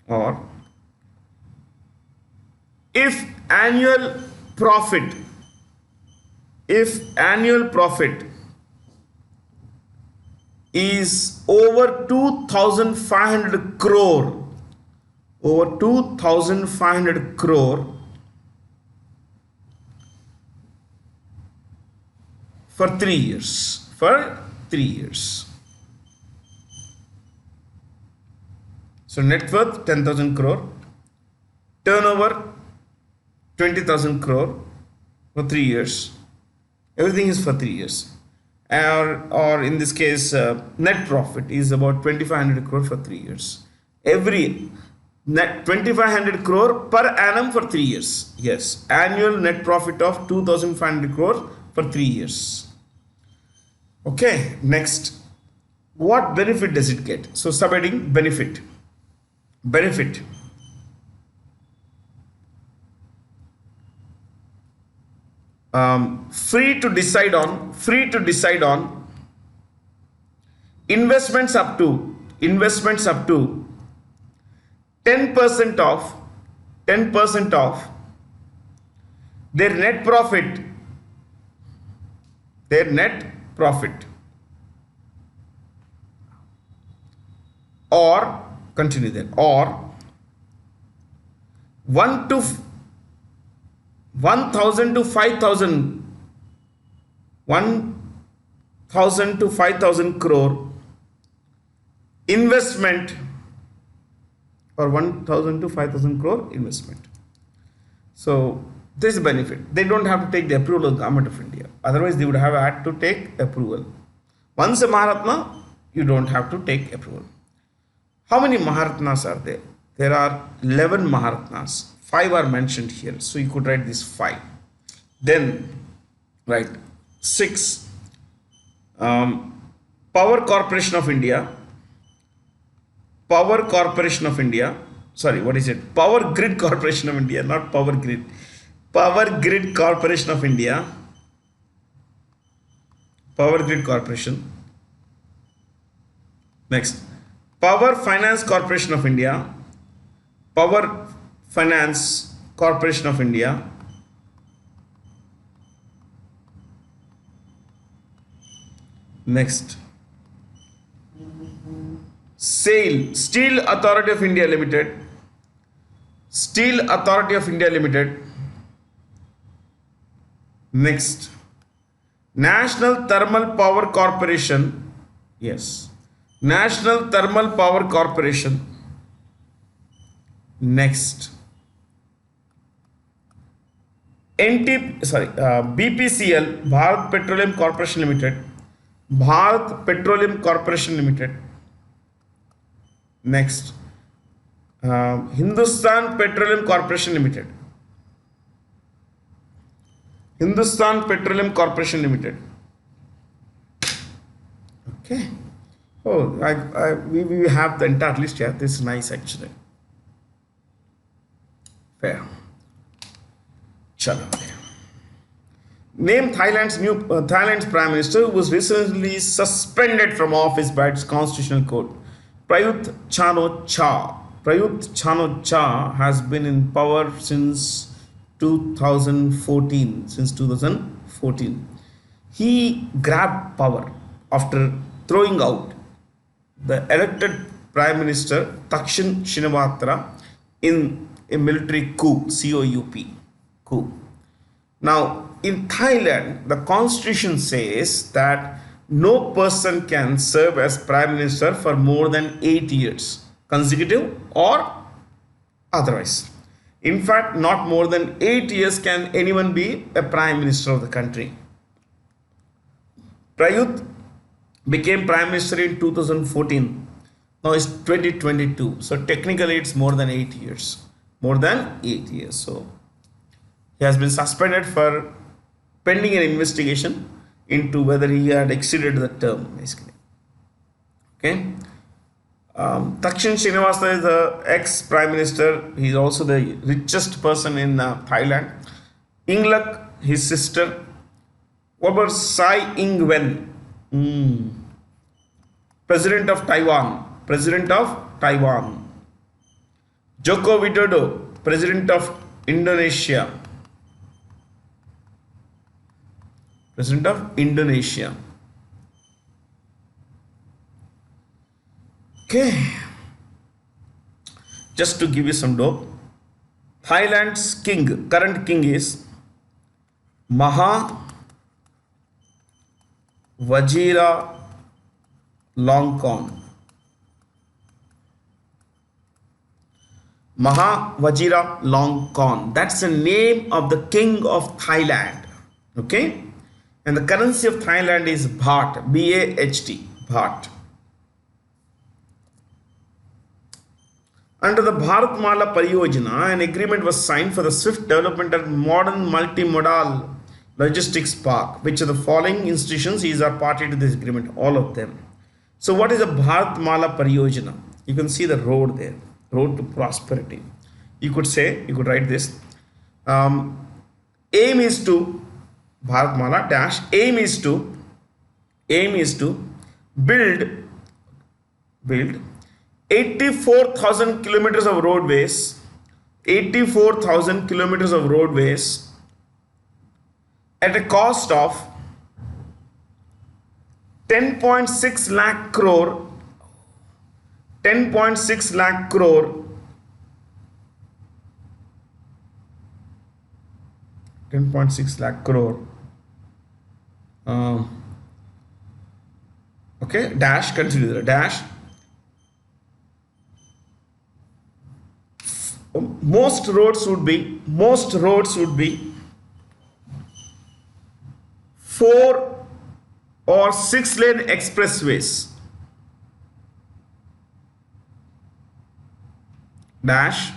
A: or if annual profit, if annual profit is over 2,500 crore, over 2,500 crore for 3 years, for 3 years. So net worth 10,000 crore, turnover 20,000 crore for 3 years. Everything is for 3 years. Or in this case, net profit is about 2,500 crore for 3 years. Every net 2,500 crore per annum for 3 years. Yes, annual net profit of 2,500 crore for 3 years. Okay, next, what benefit does it get? So subheading benefit. Benefit. Free to decide on investments up to 10% of their net profit, or continue there, or 1,000 to 5,000 crore investment, or 1,000 to 5,000 crore investment. So this benefit, they don't have to take the approval of the government of India. Otherwise, they would have had to take approval. Once a Maharatna, you don't have to take approval. How many Maharatnas are there? There are 11 Maharatnas. 5 are mentioned here. So you could write this 5. Then write 6. Power Corporation of India. Power Corporation of India. Sorry, what is it? Power Grid Corporation of India, not Power Grid. Power Grid Corporation of India. Power Grid Corporation. Next, Power Finance Corporation of India. Power Finance Corporation of India. Next, SAIL, Steel Authority of India Limited. Steel Authority of India Limited. Next, National Thermal Power Corporation. Yes, National Thermal Power Corporation. Next, BPCL, Bharat Petroleum Corporation Limited. Bharat Petroleum Corporation Limited. Next, Hindustan Petroleum Corporation Limited. Hindustan Petroleum Corporation Limited. Okay. Oh, we have the entire list here. This is nice actually. Fair. Chalo. Name Thailand's Prime Minister who was recently suspended from office by its constitutional court. Prayut Chan-o-cha. Prayut Chan-o-cha has been in power since 2014. He grabbed power after throwing out the elected Prime Minister Thaksin Shinawatra in a military coup, coup. Now, in Thailand, the constitution says that no person can serve as Prime Minister for more than 8 years, consecutive or otherwise. In fact, not more than 8 years can anyone be a Prime Minister of the country. Prayut became Prime Minister in 2014. Now it's 2022. So technically it's more than 8 years. More than 8 years. So he has been suspended for pending an investigation into whether he had exceeded the term, basically. Okay. Thaksin Shinawatra is the ex-prime minister. He's also the richest person in Thailand. Yingluck, his sister. What about Tsai Ing-wen? President of Taiwan. President of Taiwan. Joko Widodo, President of Indonesia. President of Indonesia. Okay. Just to give you some dope. Thailand's king, current king is Maha Vajira Longkorn. Maha Vajira Longkorn. That's the name of the king of Thailand. Okay. And the currency of Thailand is Baht. B-A-H-T. Baht. Under the Bharatmala Pariyojana, an agreement was signed for the swift development of modern multimodal logistics park, which of the following institutions is a party to this agreement? All of them. So what is a Bharatmala Pariyojana? You can see the road there, road to prosperity. You could say, you could write this. Aim is to Bharatmala dash aim is to build 84,000 kilometers of roadways, 84,000 kilometers of roadways at a cost of 10.6 lakh crore, 10.6 lakh crore, 10.6 lakh crore. Okay, dash, continue the dash. Most roads would be 4 or 6 lane expressways. Dash.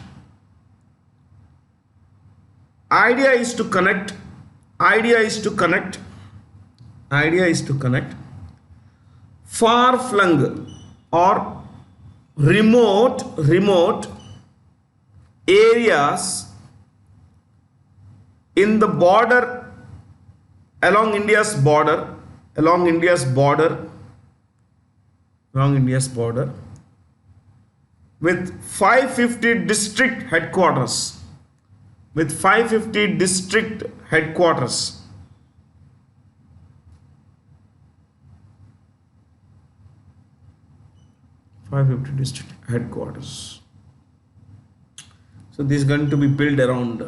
A: Idea is to connect far-flung or remote areas in the border, along India's border with 550 district headquarters. 550 district headquarters. So this is going to be built around,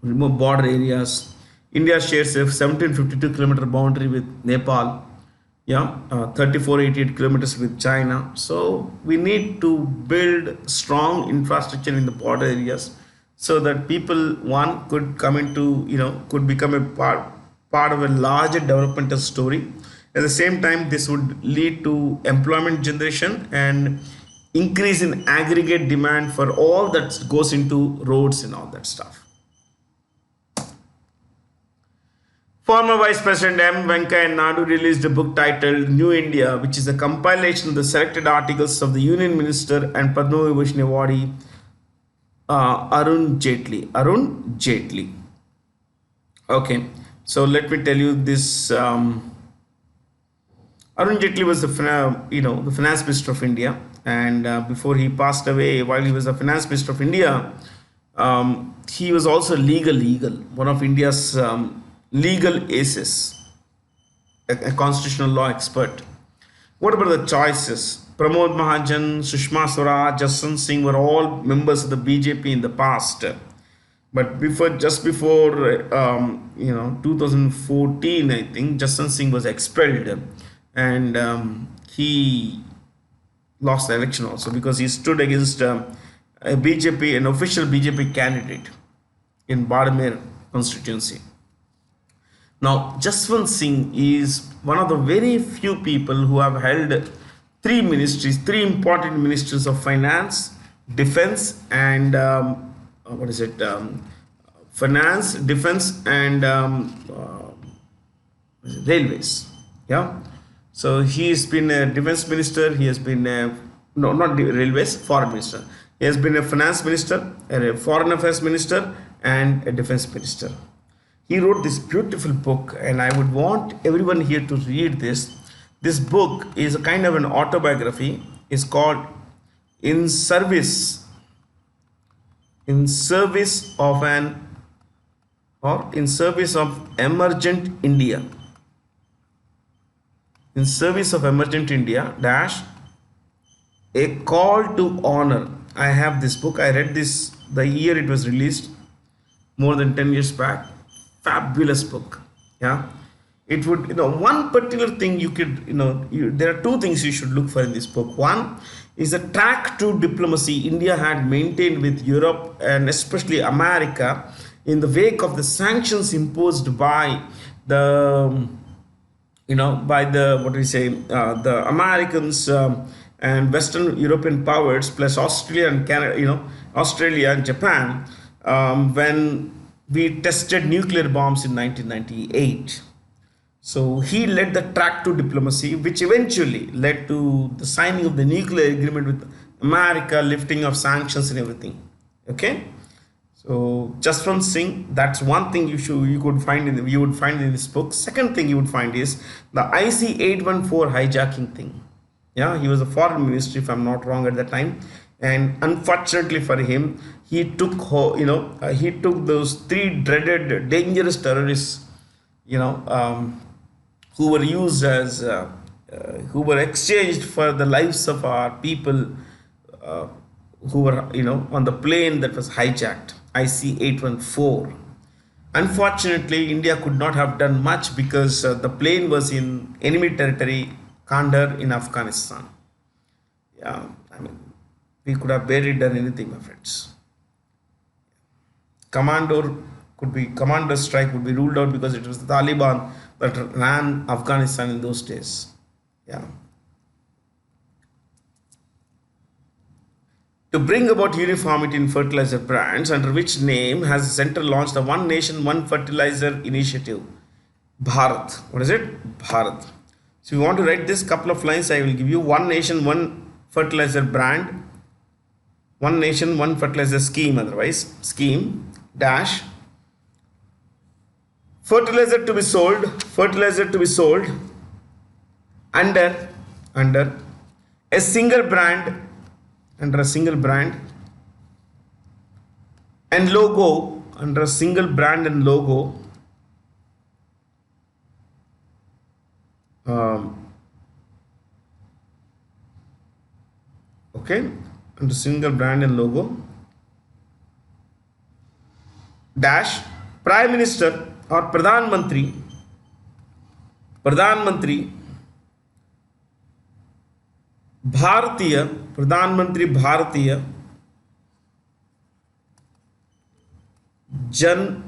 A: remote border areas. India shares a 1752 kilometer boundary with Nepal. 3488 kilometers with China. So we need to build strong infrastructure in the border areas so that people, one, could come into, could become a part of a larger developmental story. At the same time, this would lead to employment generation and increase in aggregate demand for all that goes into roads and all that stuff. Former Vice President M. Venkaiah Naidu released a book titled New India, which is a compilation of the selected articles of the Union Minister and Padma Vibhushan awardee Arun Jaitley. Okay, so let me tell you this. Arun Jaitley was the finance minister of India, and before he passed away, while he was the finance minister of India, he was also legal, one of India's legal aces, a constitutional law expert. What about the choices? Pramod Mahajan, Sushma Swaraj, Jaswant Singh were all members of the BJP in the past. But just before 2014, I think Jaswant Singh was expelled, and he lost the election also because he stood against an official BJP candidate in Badmer constituency. Now, Jaswant Singh is one of the very few people who have held three important ministries of finance, defense, and finance, defense, and railways. Yeah. So he has been a defense minister. He has been a, no, not the railways, foreign minister. He has been a finance minister, a foreign affairs minister, and a defense minister. He wrote this beautiful book, and I would want everyone here to read this. This book is a kind of an autobiography. It's called "In Service," in service of an, or in service of emergent India. In service of emergent India dash a call to honor. I have this book. I read this the year it was released, more than 10 years back. Fabulous book. Yeah. It would, one particular thing you could, there are two things you should look for in this book. One is the track to diplomacy India had maintained with Europe and especially America in the wake of the sanctions imposed by the, by the, what do we say, the Americans, and Western European powers plus Australia and Canada, Australia and Japan, when we tested nuclear bombs in 1998. So he led the track to diplomacy, which eventually led to the signing of the nuclear agreement with America, lifting of sanctions and everything. Okay. So Jaswant Singh, that's one thing you would find in this book. Second thing you would find is the IC-814 hijacking thing. Yeah, he was a foreign minister, if I'm not wrong, at that time, and unfortunately for him, he took he took those three dreaded, dangerous terrorists, who were used as who were exchanged for the lives of our people, who were on the plane that was hijacked, IC-814. Unfortunately, India could not have done much because the plane was in enemy territory, Kandahar in Afghanistan. Yeah, I mean, we could have barely done anything, my friends. Commander strike would be ruled out because it was the Taliban that ran Afghanistan in those days. Yeah. To bring about uniformity in fertilizer brands, under which name has the center launched the One Nation, One Fertilizer initiative. Bharat. What is it? Bharat. So, if you want to write this couple of lines, I will give you One Nation, One Fertilizer brand, One Nation, One Fertilizer scheme, otherwise, scheme, dash, fertilizer to be sold under a single brand, under a single brand, and logo, under a single brand and logo, okay, under single brand and logo, dash, Prime Minister or Pradhan Mantri, Pradhan Mantri Bharatiya Jan,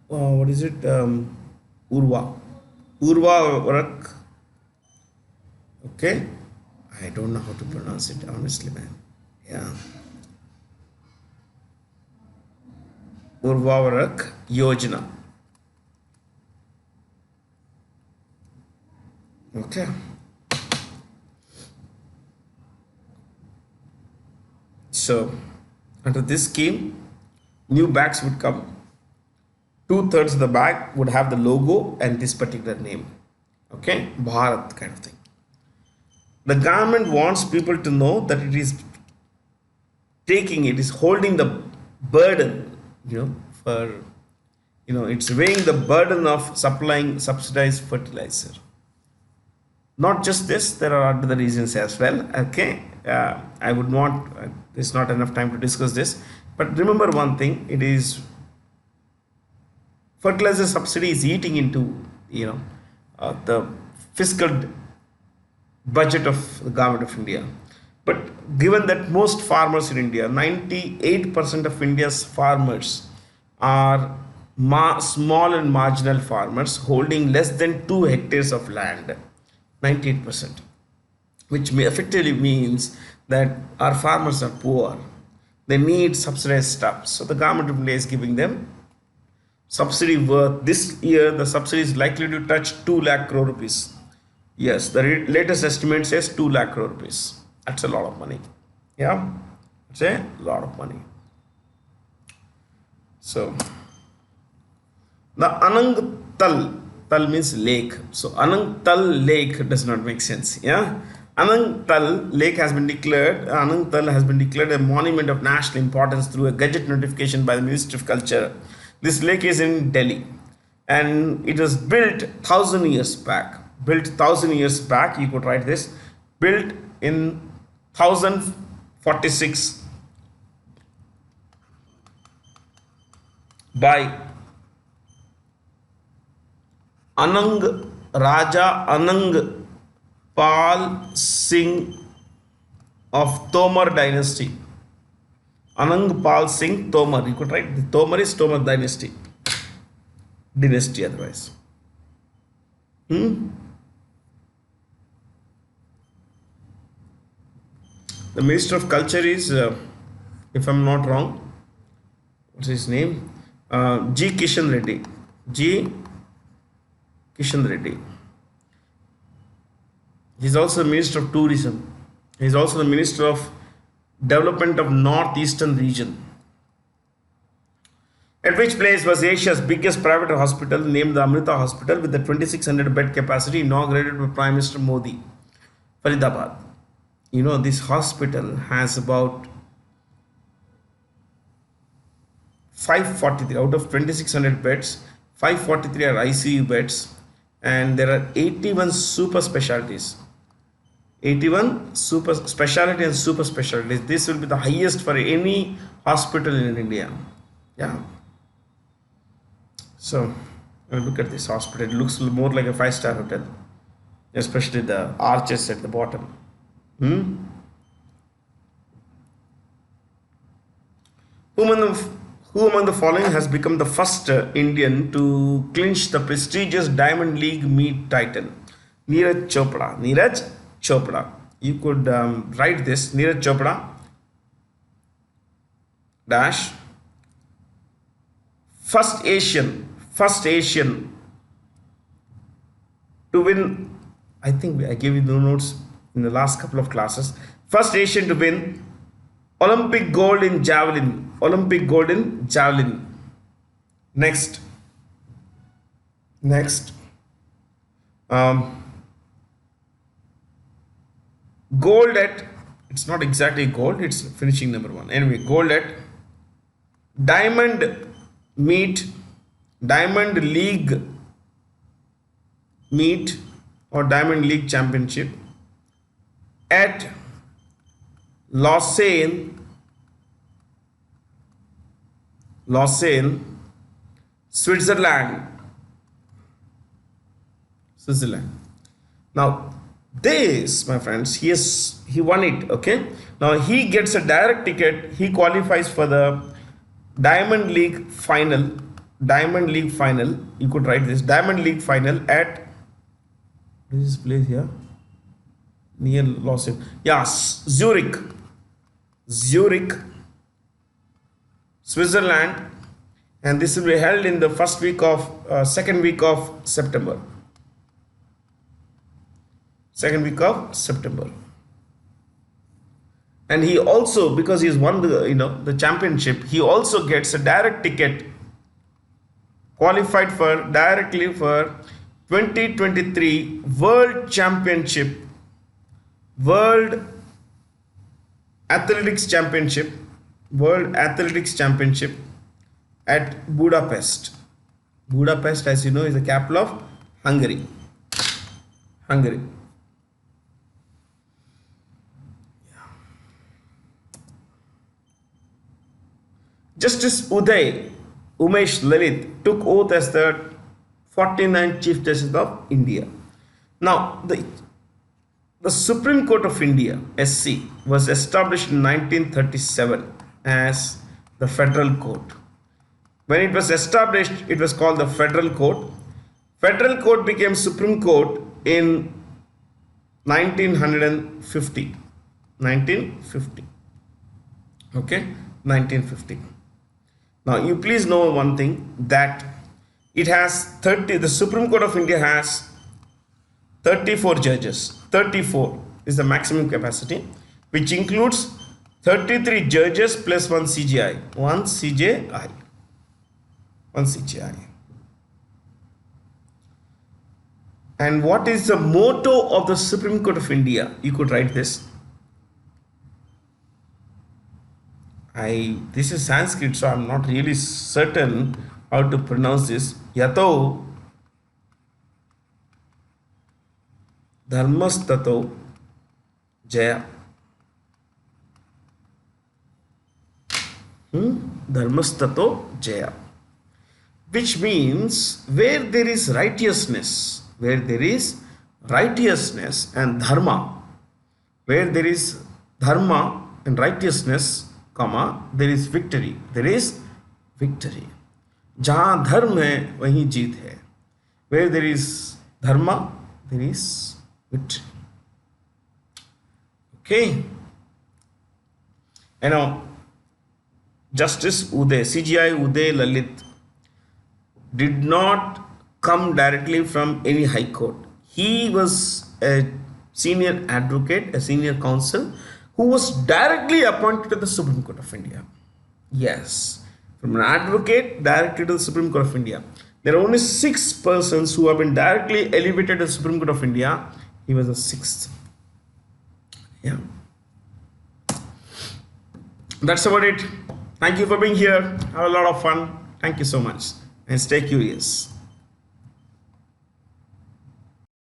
A: what is it? Urva Varak. Okay, I don't know how to pronounce it, honestly, man. Yeah. Urva Varak Yojana. Okay. So, under this scheme, new bags would come. 2/3 of the bag would have the logo and this particular name. Okay, Bharat kind of thing. The government wants people to know that it is holding the burden, it's weighing the burden of supplying subsidized fertilizer. Not just this, there are other reasons as well. Okay, I would not, there's not enough time to discuss this, but remember one thing, it is fertilizer subsidy is eating into, the fiscal budget of the government of India. But given that most farmers in India, 98% of India's farmers are small and marginal farmers holding less than 2 hectares of land, 98%, which effectively means that our farmers are poor. They need subsidized stuff. So the government of India is giving them subsidy worth this year, the subsidy is likely to touch 2 lakh crore rupees. Yes, the latest estimate says 2 lakh crore rupees. That's a lot of money. Yeah, it's a lot of money. So the Anangtal, Tal means lake, so Anangtal lake does not make sense. Yeah, Anangtal lake has been declared, Anangtal has been declared a monument of national importance through a gazette notification by the Ministry of Culture. This lake is in Delhi and it was built 1000 years back. Built 1000 years back, you could write this, built in 1046 by Anang Raja Anang Pal Singh of Tomar dynasty. Anang Pal Singh Tomar, you could write the Tomar is Tomar dynasty otherwise. The Minister of Culture is, if I'm not wrong, what's his name? G. Kishan Reddy. G. Kishan Reddy. He's also the Minister of Tourism. He's also the Minister of Development of Northeastern region. At which place was Asia's biggest private hospital named the Amrita Hospital with the 2600 bed capacity inaugurated by Prime Minister Modi? Faridabad. You know, this hospital has about 543 out of 2600 beds, 543 are ICU beds, and there are 81 super specialties. 81 super specialty and super specialties. This will be the highest for any hospital in India. Yeah. So look at this hospital. It looks more like a 5-star hotel, especially the arches at the bottom. Who among the following has become the first Indian to clinch the prestigious Diamond League meet title? Neeraj Chopra. Neeraj Chopra. You could write this. Neeraj Chopra dash first Asian to win. I think I gave you the notes in the last couple of classes. First Asian to win Olympic gold in javelin. Olympic gold in javelin. Next. Gold at, it's not exactly gold, it's finishing number 1. Anyway, gold at Diamond League meet or Diamond League championship at Lausanne, Switzerland. Now this, my friends, he won it. Okay, now he gets a direct ticket. He qualifies for the Diamond League final. You could write this Diamond League final at this place here near Lausanne. Yeah, Zurich, Switzerland, and this will be held in the second week of September. And he also, because he's won the championship, he also gets a direct ticket, qualified directly for 2023 World Athletics Championship at Budapest. Budapest, as you know, is the capital of Hungary. Justice Umesh Lalit took oath as the 49th Chief Justice of India. Now, the Supreme Court of India, SC, was established in 1937 as the Federal Court. When it was established, it was called the Federal Court. Federal Court became Supreme Court in 1950. Okay, 1950. Now, you please know one thing, that It has 30, the Supreme Court of India has 34 judges. 34 is the maximum capacity, which includes 33 judges plus one CGI. One CJI. One CGI. And what is the motto of the Supreme Court of India? You could write this. This is Sanskrit, so I'm not really certain how to pronounce this. Yato Dharmastato Jaya. Dharmastato Jaya. Which means where there is righteousness, and dharma, where there is dharma and righteousness, comma, there is victory. There is victory. जहाँ धर्म है वहीं जीत है. Where there is dharma, there is victory. Okay. Justice Uday, CGI Uday Lalit, did not come directly from any high court. He was a senior advocate, a senior counsel, who was directly appointed to the Supreme Court of India. Yes, from an advocate directly to the Supreme Court of India. There are only 6 persons who have been directly elevated to the Supreme Court of India. He was the 6th. Yeah. That's about it. Thank you for being here. Have a lot of fun. Thank you so much. And stay curious.